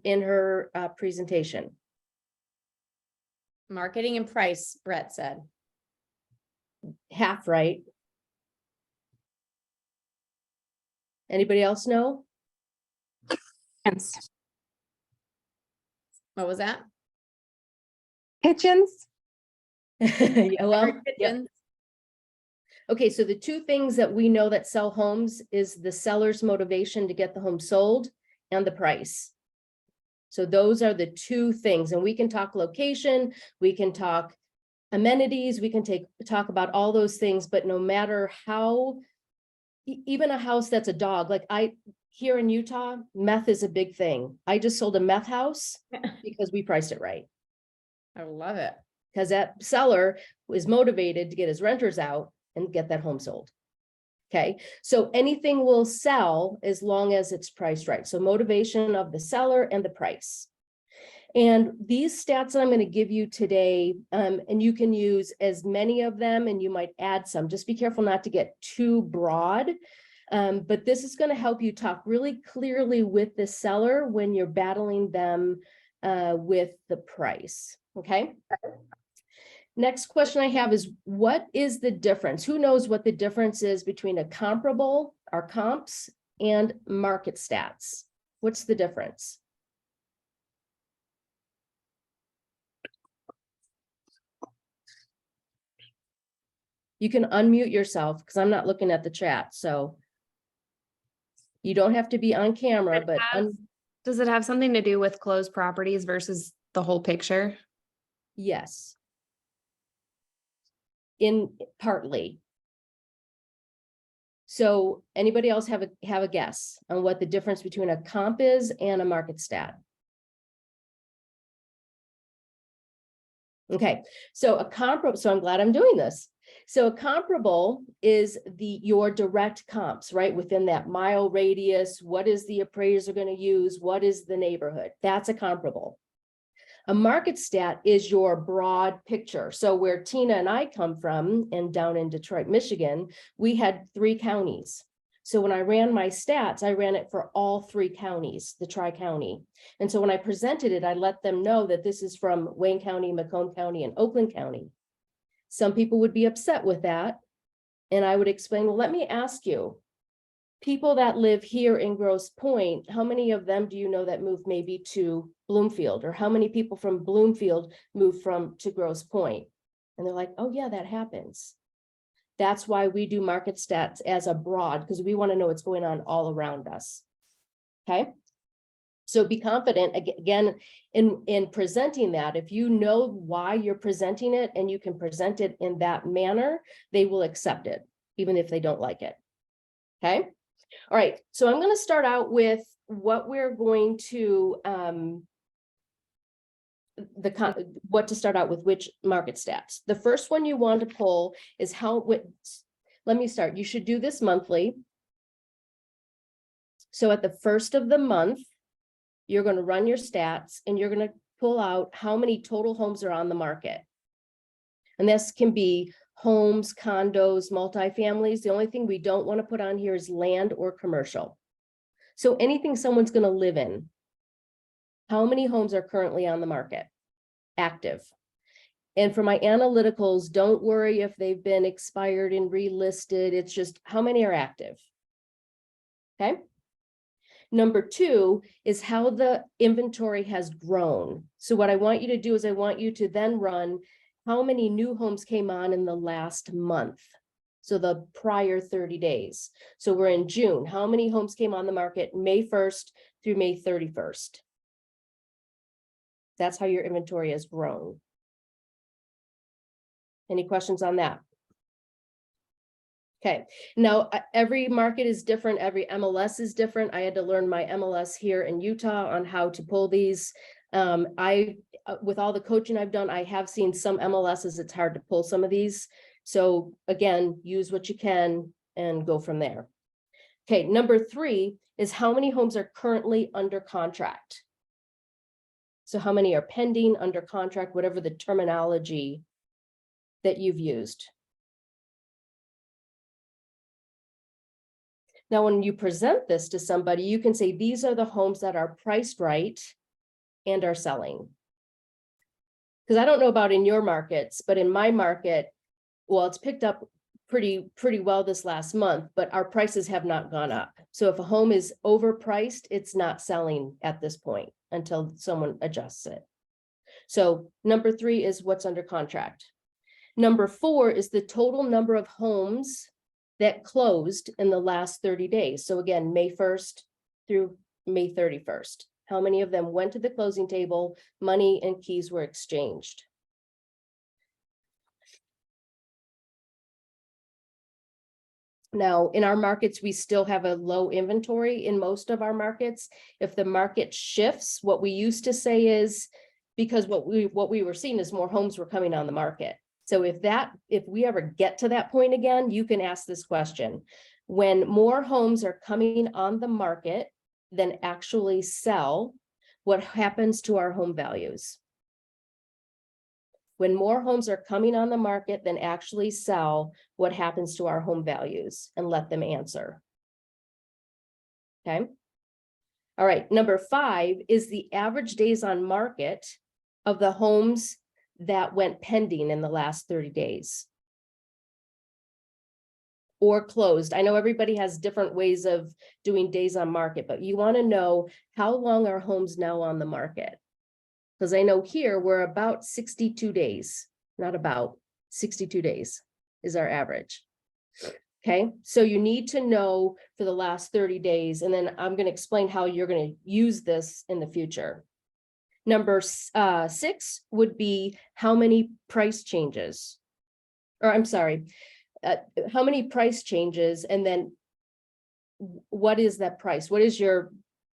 in her presentation. Marketing and price, Brett said. Half right. Anybody else know? What was that? Kitchens. Yeah, well, Better yep. kitchens. Okay, so the two things that we know that sell homes is the seller's motivation to get the home sold and the price. So those are the two things, and we can talk location, we can talk amenities, we can talk about all those things, but no matter how, even a house that's a dog, like here in Utah, meth is a big thing. I just sold a meth house because we priced it right. I love it. Because that seller is motivated to get his renters out and get that home sold. Okay, so anything will sell as long as it's priced right. So motivation of the seller and the price. And these stats I'm going to give you today, and you can use as many of them and you might add some. Just be careful not to get too broad. But this is going to help you talk really clearly with the seller when you're battling them with the price. Okay. Next question I have is, what is the difference? Who knows what the difference is between a comparable, our comps, and market stats? What's the difference? You can unmute yourself because I'm not looking at the chat. So you don't have to be on camera, but Does it have something to do with closed properties versus the whole picture? yes. In partly. So anybody else have a guess on what the difference between a comp is and a market stat? Okay, so a comparable, so I'm glad I'm doing this. So a comparable is your direct comps, right? Within that mile radius, what is the appraiser going to use? What is the neighborhood? That's a comparable. A market stat is your broad picture. So where Tina and I come from, and down in Detroit, Michigan, we had 3 counties. So when I ran my stats, I ran it for all 3 counties, the tri-county. And so when I presented it, I let them know that this is from Wayne County, Macomb County, and Oakland County. Some people would be upset with that. And I would explain, well, let me ask you, people that live here in Grosse Pointe, how many of them do you know that moved maybe to Bloomfield? Or how many people from Bloomfield moved to Grosse Pointe? And they're like, oh yeah, that happens. That's why we do market stats as a broad, because we want to know what's going on all around us. Okay. So be confident again in presenting that. If you know why you're presenting it and you can present it in that manner, they will accept it, even if they don't like it. Okay. All right, so I'm going to start out with what we're going to, what to start out with, which market stats. The first one you want to pull is let me start. You should do this monthly. So at the first of the month, you're going to run your stats and you're going to pull out how many total homes are on the market. And this can be homes, condos, multifamilies. The only thing we don't want to put on here is land or commercial. So anything someone's going to live in. How many homes are currently on the market? Active. And for my analyticals, don't worry if they've been expired and relisted. It's just how many are active. Okay. Number 2 is how the inventory has grown. So what I want you to do is I want you to then run how many new homes came on in the last month. So the prior 30 days. So we're in June. How many homes came on the market May 1st through May 31st? That's how your inventory has grown. Any questions on that? Okay, now every market is different. Every MLS is different. I had to learn my MLS here in Utah on how to pull these. With all the coaching I've done, I have seen some MLSs, it's hard to pull some of these. So again, use what you can and go from there. Okay, number 3 is how many homes are currently under contract. So how many are pending, under contract, whatever the terminology that you've used. Now, when you present this to somebody, you can say, these are the homes that are priced right and are selling. Because I don't know about in your markets, but in my market, well, it's picked up pretty well this last month, but our prices have not gone up. So if a home is overpriced, it's not selling at this point until someone adjusts it. So number 3 is what's under contract. Number 4 is the total number of homes that closed in the last 30 days. So again, May 1st through May 31st. How many of them went to the closing table, money and keys were exchanged? Now, in our markets, we still have a low inventory in most of our markets. If the market shifts, what we used to say is, because what we were seeing is more homes were coming on the market. So if we ever get to that point again, you can ask this question. When more homes are coming on the market than actually sell, what happens to our home values? When more homes are coming on the market than actually sell, what happens to our home values? And let them answer. Okay. All right. Number 5 is the average days on market of the homes that went pending in the last 30 days. Or closed. I know everybody has different ways of doing days on market, but you want to know how long are homes now on the market? Because I know here we're about 62 days, not about 62 days is our average. Okay, so you need to know for the last 30 days, and then I'm going to explain how you're going to use this in the future. Number 6 would be how many price changes, or I'm sorry, how many price changes, and then what is that price? What is your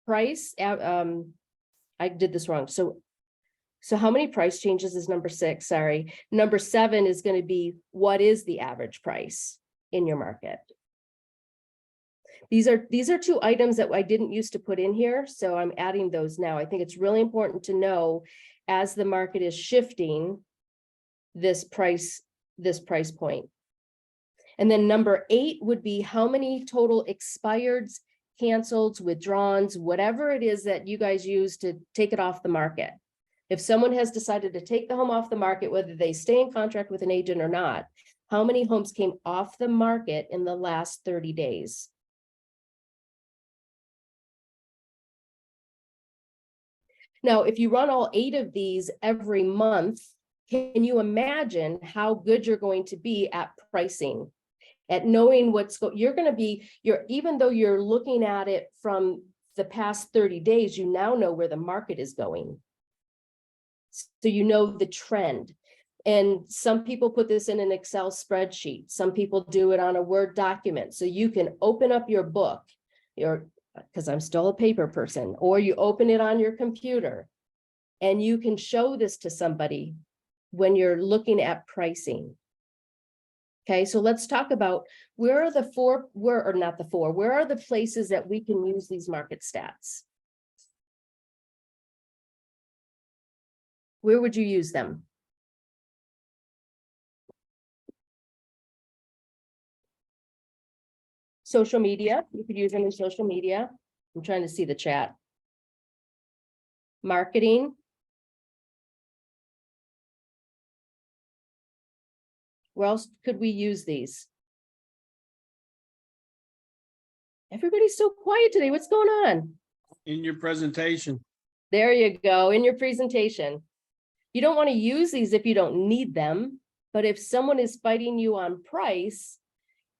price? I did this wrong. So how many price changes is number 6? Sorry. Number 7 is going to be, what is the average price in your market? These are 2 items that I didn't used to put in here, so I'm adding those now. I think it's really important to know as the market is shifting this price point. And then number 8 would be how many total expireds, canceled, withdrawns, whatever it is that you guys use to take it off the market. If someone has decided to take the home off the market, whether they stay in contract with an agent or not, how many homes came off the market in the last 30 days? Now, if you run all 8 of these every month, can you imagine how good you're going to be at pricing, at knowing you're going to be, even though you're looking at it from the past 30 days, you now know where the market is going. So you know the trend. And some people put this in an Excel spreadsheet. Some people do it on a Word document. So you can open up your book, because I'm still a paper person, or you open it on your computer and you can show this to somebody when you're looking at pricing. Okay, so let's talk about where are the places that we can use these market stats? Where would you use them? Social media, you could use them in social media. I'm trying to see the chat. Marketing. Where else could we use these? Everybody's so quiet today. What's going on? In your presentation. There you go, in your presentation. You don't want to use these if you don't need them, but if someone is fighting you on price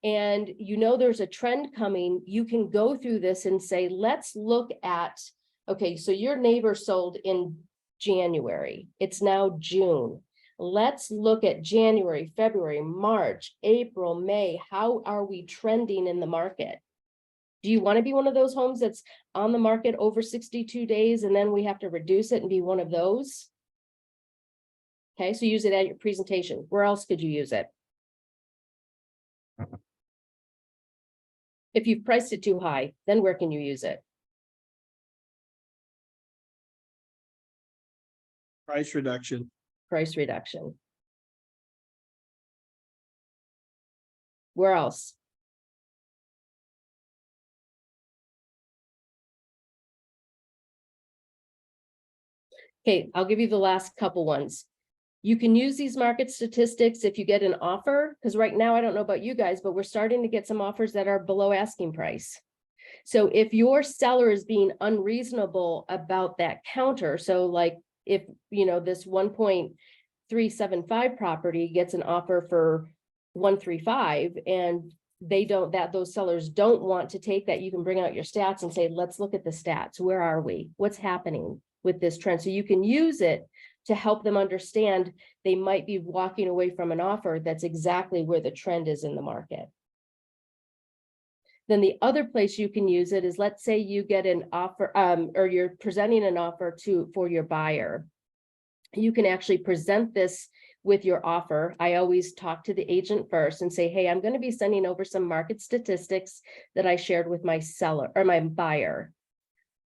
and you know there's a trend coming, you can go through this and say, let's look at, okay, so your neighbor sold in January. It's now June. Let's look at January, February, March, April, May. How are we trending in the market? Do you want to be one of those homes that's on the market over 62 days and then we have to reduce it and be one of those? Okay, so use it at your presentation. Where else could you use it? If you've priced it too high, then where can you use it? Price reduction. Price reduction. Where else? Okay, I'll give you the last couple ones. You can use these market statistics if you get an offer, because right now, I don't know about you guys, but we're starting to get some offers that are below asking price. So if your seller is being unreasonable about that counter, so like if, this 1.375 property gets an offer for 135 and those sellers don't want to take that, you can bring out your stats and say, let's look at the stats. Where are we? What's happening with this trend? So you can use it to help them understand they might be walking away from an offer that's exactly where the trend is in the market. Then the other place you can use it is, let's say you get an offer, or you're presenting an offer for your buyer. You can actually present this with your offer. I always talk to the agent first and say, hey, I'm going to be sending over some market statistics that I shared with my seller or my buyer.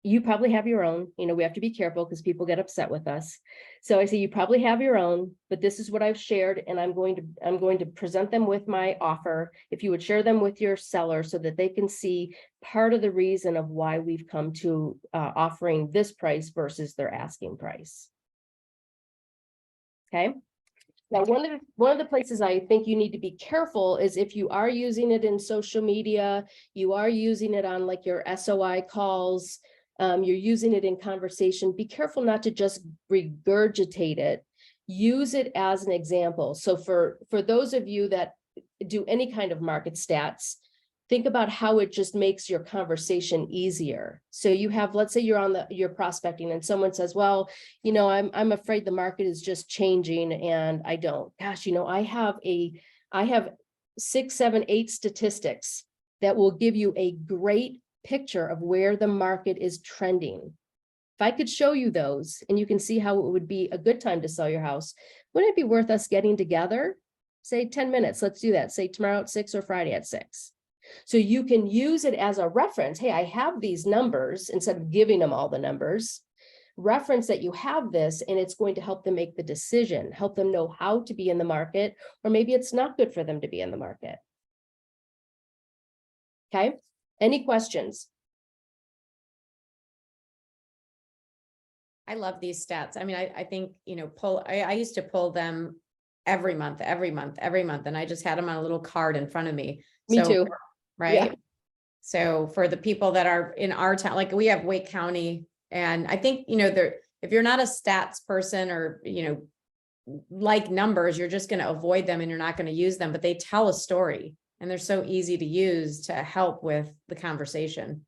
You probably have your own, we have to be careful because people get upset with us. So I say, you probably have your own, but this is what I've shared, and I'm going to present them with my offer. If you would share them with your seller so that they can see part of the reason of why we've come to offering this price versus their asking price. Okay. Now, one of the places I think you need to be careful is if you are using it in social media, you are using it on like your SOI calls, you're using it in conversation, be careful not to just regurgitate it. Use it as an example. So for those of you that do any kind of market stats, think about how it just makes your conversation easier. So you have, let's say you're prospecting and someone says, well, I'm afraid the market is just changing and I don't. Gosh, I have 6, 7, 8 statistics that will give you a great picture of where the market is trending. If I could show you those and you can see how it would be a good time to sell your house, wouldn't it be worth us getting together? Say 10 minutes, let's do that. Say tomorrow at 6 or Friday at 6. So you can use it as a reference. Hey, I have these numbers. Instead of giving them all the numbers, reference that you have this, and it's going to help them make the decision, help them know how to be in the market, or maybe it's not good for them to be in the market. Okay, any questions? I love these stats. I mean, I think, I used to pull them every month, and I just had them on a little card in front of me. Me too. Right. Yeah. So for the people that are in our town, like we have Wake County, and I think, if you're not a stats person or, like numbers, you're just going to avoid them and you're not going to use them, but they tell a story and they're so easy to use to help with the conversation.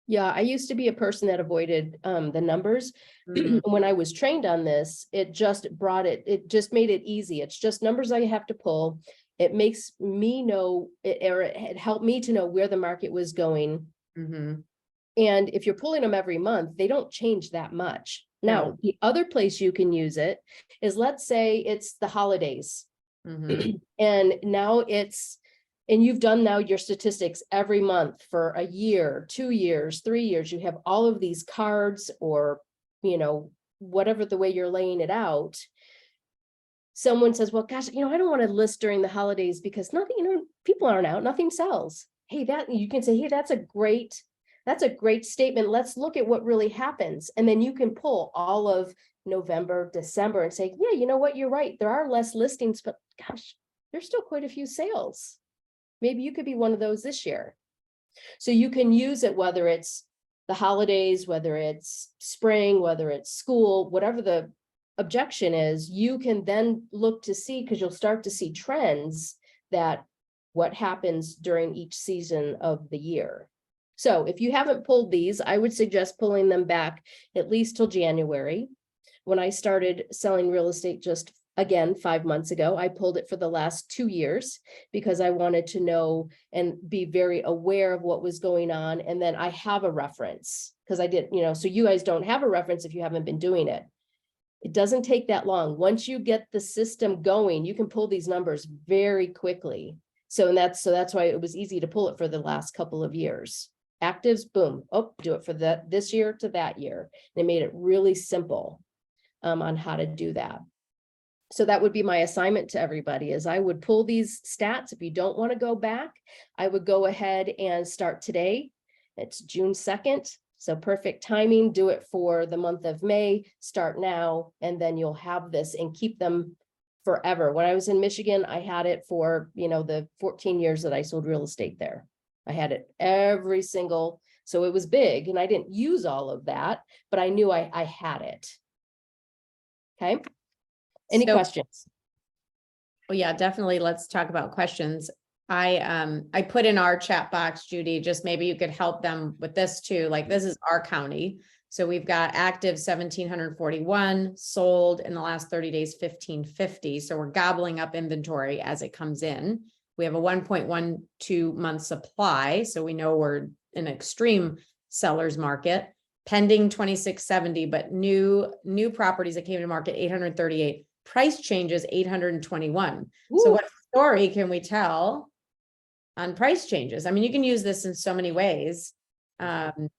Yeah, I used to be a person that avoided the numbers. Mm. When I was trained on this, it just made it easy. It's just numbers I have to pull. It makes me know, it helped me to know where the market was going. Mm-hmm. And if you're pulling them every month, they don't change that much. Now, the other place you can use it is, let's say it's the holidays. Mm-hmm. And now you've done now your statistics every month for a year, 2 years, 3 years. You have all of these cards or, whatever the way you're laying it out. Someone says, well, gosh, I don't want to list during the holidays because nothing, people aren't out, nothing sells. Hey, you can say, hey, that's a great statement. Let's look at what really happens. And then you can pull all of November, December and say, yeah, you know what? You're right. There are less listings, but gosh, there's still quite a few sales. Maybe you could be one of those this year. So you can use it, whether it's the holidays, whether it's spring, whether it's school, whatever the objection is, you can then look to see, because you'll start to see trends that what happens during each season of the year. So if you haven't pulled these, I would suggest pulling them back at least till January. When I started selling real estate just again 5 months ago, I pulled it for the last 2 years because I wanted to know and be very aware of what was going on. And then I have a reference because I did, so you guys don't have a reference if you haven't been doing it. It doesn't take that long. Once you get the system going, you can pull these numbers very quickly. So that's why it was easy to pull it for the last couple of years. Actives, boom, do it for this year to that year. They made it really simple on how to do that. So that would be my assignment to everybody, is I would pull these stats. If you don't want to go back, I would go ahead and start today. It's June 2nd. So perfect timing, do it for the month of May, start now, and then you'll have this and keep them forever. When I was in Michigan, I had it for, the 14 years that I sold real estate there. I had it every single, so it was big and I didn't use all of that, but I knew I had it. Okay. Any So- questions? Well, yeah, definitely. Let's talk about questions. I put in our chat box, Judy, just maybe you could help them with this too. Like this is our county. So we've got active 1,741, sold in the last 30 days, 1,550. So we're gobbling up inventory as it comes in. We have a 1.12 month supply. So we know we're in extreme seller's market. Pending 2,670, but new properties that came to market 838. Price changes 821. So Ooh. what story can we tell on price changes? I mean, you can use this in so many ways, to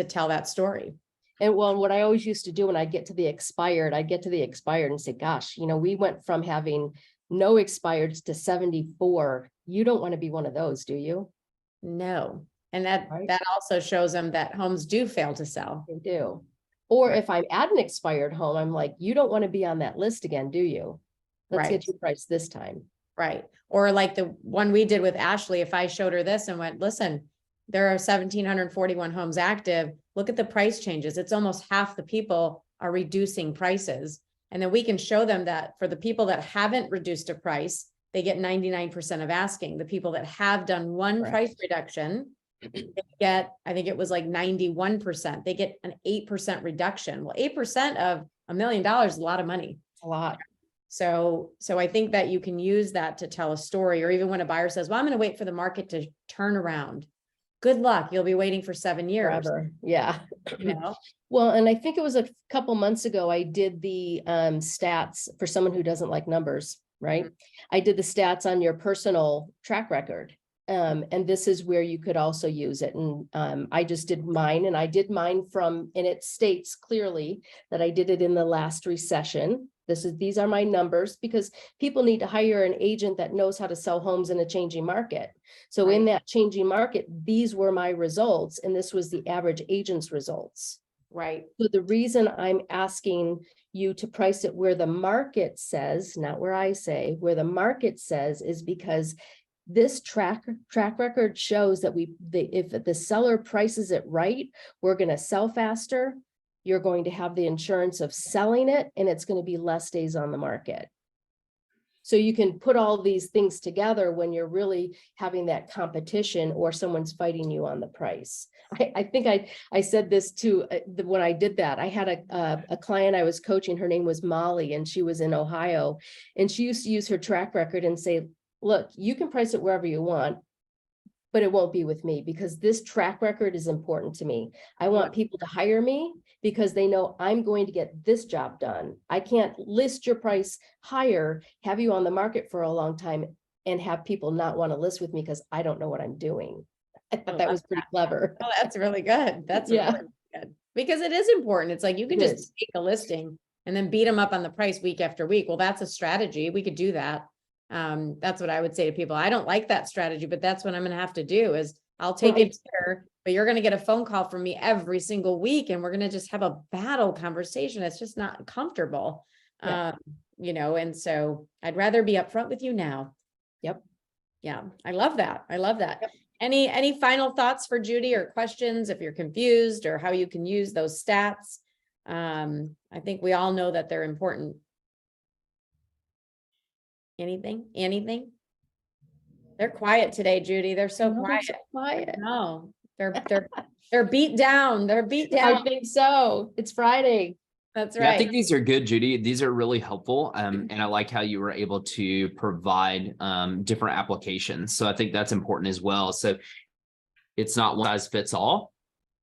tell that story. And well, what I always used to do when I get to the expired, and say, gosh, we went from having no expireds to 74. You don't want to be one of those, do you? No. And that Right. also shows them that homes do fail to sell. They do. Or Right. if I'm at an expired home, I'm like, you don't want to be on that list again, do you? Let's Right. get your price this time. Right. Or like the one we did with Ashley, if I showed her this and went, listen, there are 1,741 homes active. Look at the price changes. It's almost half the people are reducing prices. And then we can show them that for the people that haven't reduced a price, they get 99% of asking. The people that have done one Correct. price reduction, they get, I think it was like 91%. They get an 8% reduction. Well, 8% of $1 million is a lot of money. A lot. So I think that you can use that to tell a story, or even when a buyer says, well, I'm going to wait for the market to turn around. Good luck. You'll be waiting for 7 years. Forever. Yeah. You know? Well, and I think it was a couple months ago, I did the stats for someone who doesn't like numbers, right? Mm-hmm. I did the stats on your personal track record. And this is where you could also use it. And I just did mine, and I did mine and it states clearly that I did it in the last recession. These are my numbers, because people need to hire an agent that knows how to sell homes in a changing market. So in Right. that changing market, these were my results, and this was the average agent's results. Right. So the reason I'm asking you to price it where the market says, not where I say, where the market says, is because this track record shows that if the seller prices it right, we're going to sell faster. You're going to have the insurance of selling it, and it's going to be less days on the market. So you can put all these things together when you're really having that competition or someone's fighting you on the price. I think I said this too when I did that. I had a client I was coaching. Her name was Molly, and she was in Ohio, and she used to use her track record and say, look, you can price it wherever you want, but it won't be with me, because this track record is important to me. I want people to hire me because they know I'm going to get this job done. I can't list your price higher, have you on the market for a long time, and have people not want to list with me because I don't know what I'm doing. I thought that was pretty clever. Oh, that's really good. That's Yeah. really good, because it is important. It's like, you can It just is. take a listing and then beat them up on the price week after week. Well, that's a strategy. We could do that. That's what I would say to people. I don't like that strategy, but that's what I'm going to have to do. Is I'll take Right. it here, but you're going to get a phone call from me every single week, and we're going to just have a battle conversation. It's just not comfortable. Yeah. And so I'd rather be upfront with you now. Yep. Yeah. I love that. I love that. Yep. Any final thoughts for Judy, or questions if you're confused, or how you can use those stats? I think we all know that they're important. Anything? They're quiet today, Judy. They're so No, quiet. they're so quiet. No, they're beat down. They're beat I down. think so. It's Friday. That's Yeah, I right. think these are good, Judy. These are really helpful. And I like how you were able to provide different applications. So I think that's important as well. So it's not one size fits all.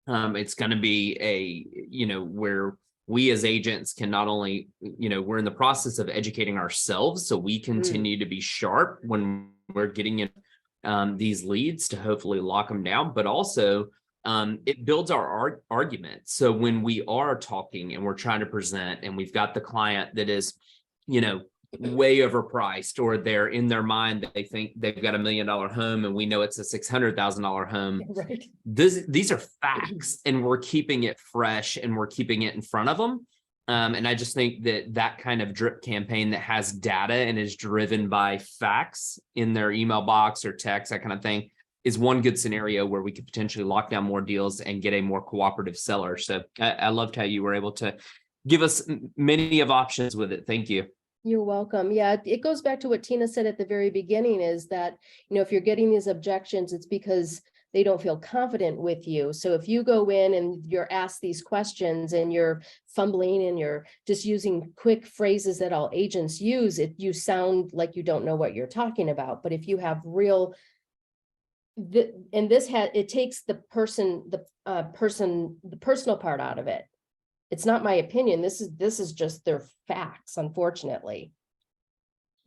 It's going to be where we as agents can not only, we're in the process of educating ourselves, so we continue to be sharp when we're getting in these leads to hopefully lock them down, but also it builds our argument. So when we are talking and we're trying to present, and we've got the client that is, way overpriced, or they're in their mind, they think they've got $1 million home and we know it's a $600,000 home. Right. These are facts, and we're keeping it fresh and we're keeping it in front of them. And I just think that kind of drip campaign that has data and is driven by facts in their email box or text, that kind of thing, is one good scenario where we could potentially lock down more deals and get a more cooperative seller. So I loved how you were able to give us many of options with it. Thank you. You're welcome. Yeah, it goes back to what Tina said at the very beginning, is that, if you're getting these objections, it's because they don't feel confident with you. So if you go in and you're asked these questions and you're fumbling and you're just using quick phrases that all agents use, you sound like you don't know what you're talking about. But if you have real, it takes the personal part out of it. It's not my opinion. This is just their facts, unfortunately.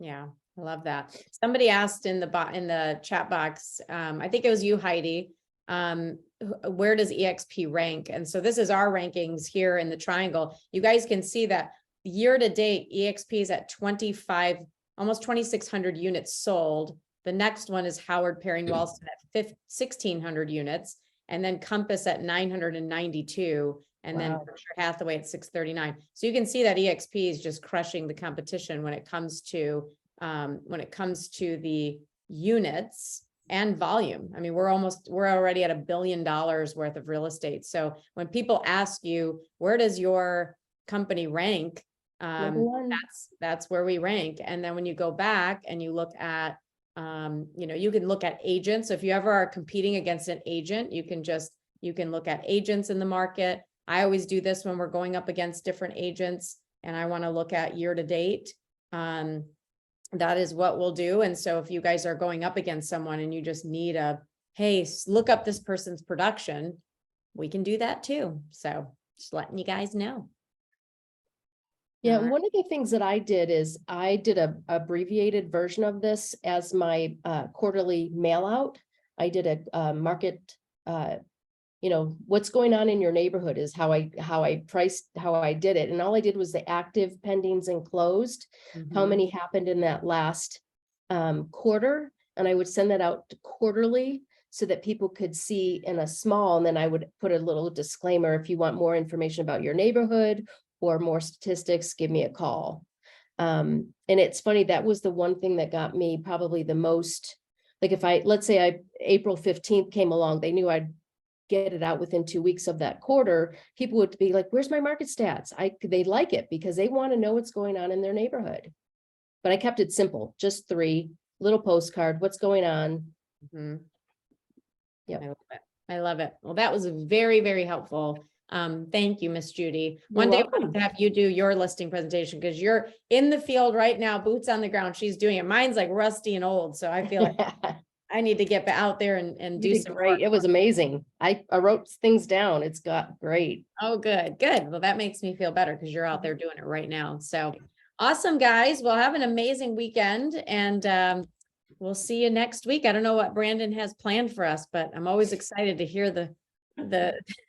Yeah, I love that. Somebody asked in the chat box, I think it was you, Heidi, where does EXP rank? And so this is our rankings here in the triangle. You guys can see that year to date, EXP is at 25, almost 2,600 units sold. The next one is Howard Perry Walston at 1,600 units, and then Compass at 992. And then Wow. Berkshire Hathaway at 639. So you can see that EXP is just crushing the competition when it comes to the units and volume. I mean, we're already at $1 billion worth of real estate. So when people ask you, where does your company rank? Number one. That's where we rank. And then when you go back and you look at, you can look at agents. So if you ever are competing against an agent, you can look at agents in the market. I always do this when we're going up against different agents and I want to look at year to date. That is what we'll do. And so if you guys are going up against someone and you just need hey, look up this person's production, we can do that too. So just letting you guys know. Yeah, All right. one of the things that I did is I did a abbreviated version of this as my quarterly mail out. I did a market, what's going on in your neighborhood is how I did it. And all I did was the active pendings and closed, how Mhm. many happened in that last quarter. And I would send that out quarterly so that people could see in a small, and then I would put a little disclaimer, if you want more information about your neighborhood or more statistics, give me a call. And it's funny, that was the one thing that got me probably the most, like let's say April 15th came along, they knew I'd get it out within 2 weeks of that quarter, people would be like, where's my market stats? They like it because they want to know what's going on in their neighborhood. But I kept it simple, just 3 little postcard, what's going on. Mhm. Yep. I love it. I love it. Well, that was very, very helpful. Thank you, Miss Judy. One day we'll have to have you do your listing presentation because you're in the field right now, boots on the ground. She's doing it. Mine's like rusty and old. So I feel like I need to get out there and do some great. work. It was amazing. I wrote things down. It's got great. Oh, good. Well, that makes me feel better because you're out there doing it right now. So awesome, guys. Well, have an amazing weekend and we'll see you next week. I don't know what Brandon has planned for us, but I'm always excited to hear the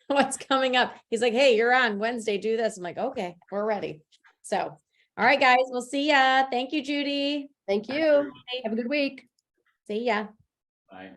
what's coming up. He's like, hey, you're on Wednesday, do this. I'm like, okay, we're ready. So, all right, guys, we'll see ya. Thank you, Judy. Thank you. Have a good week. See ya. Bye.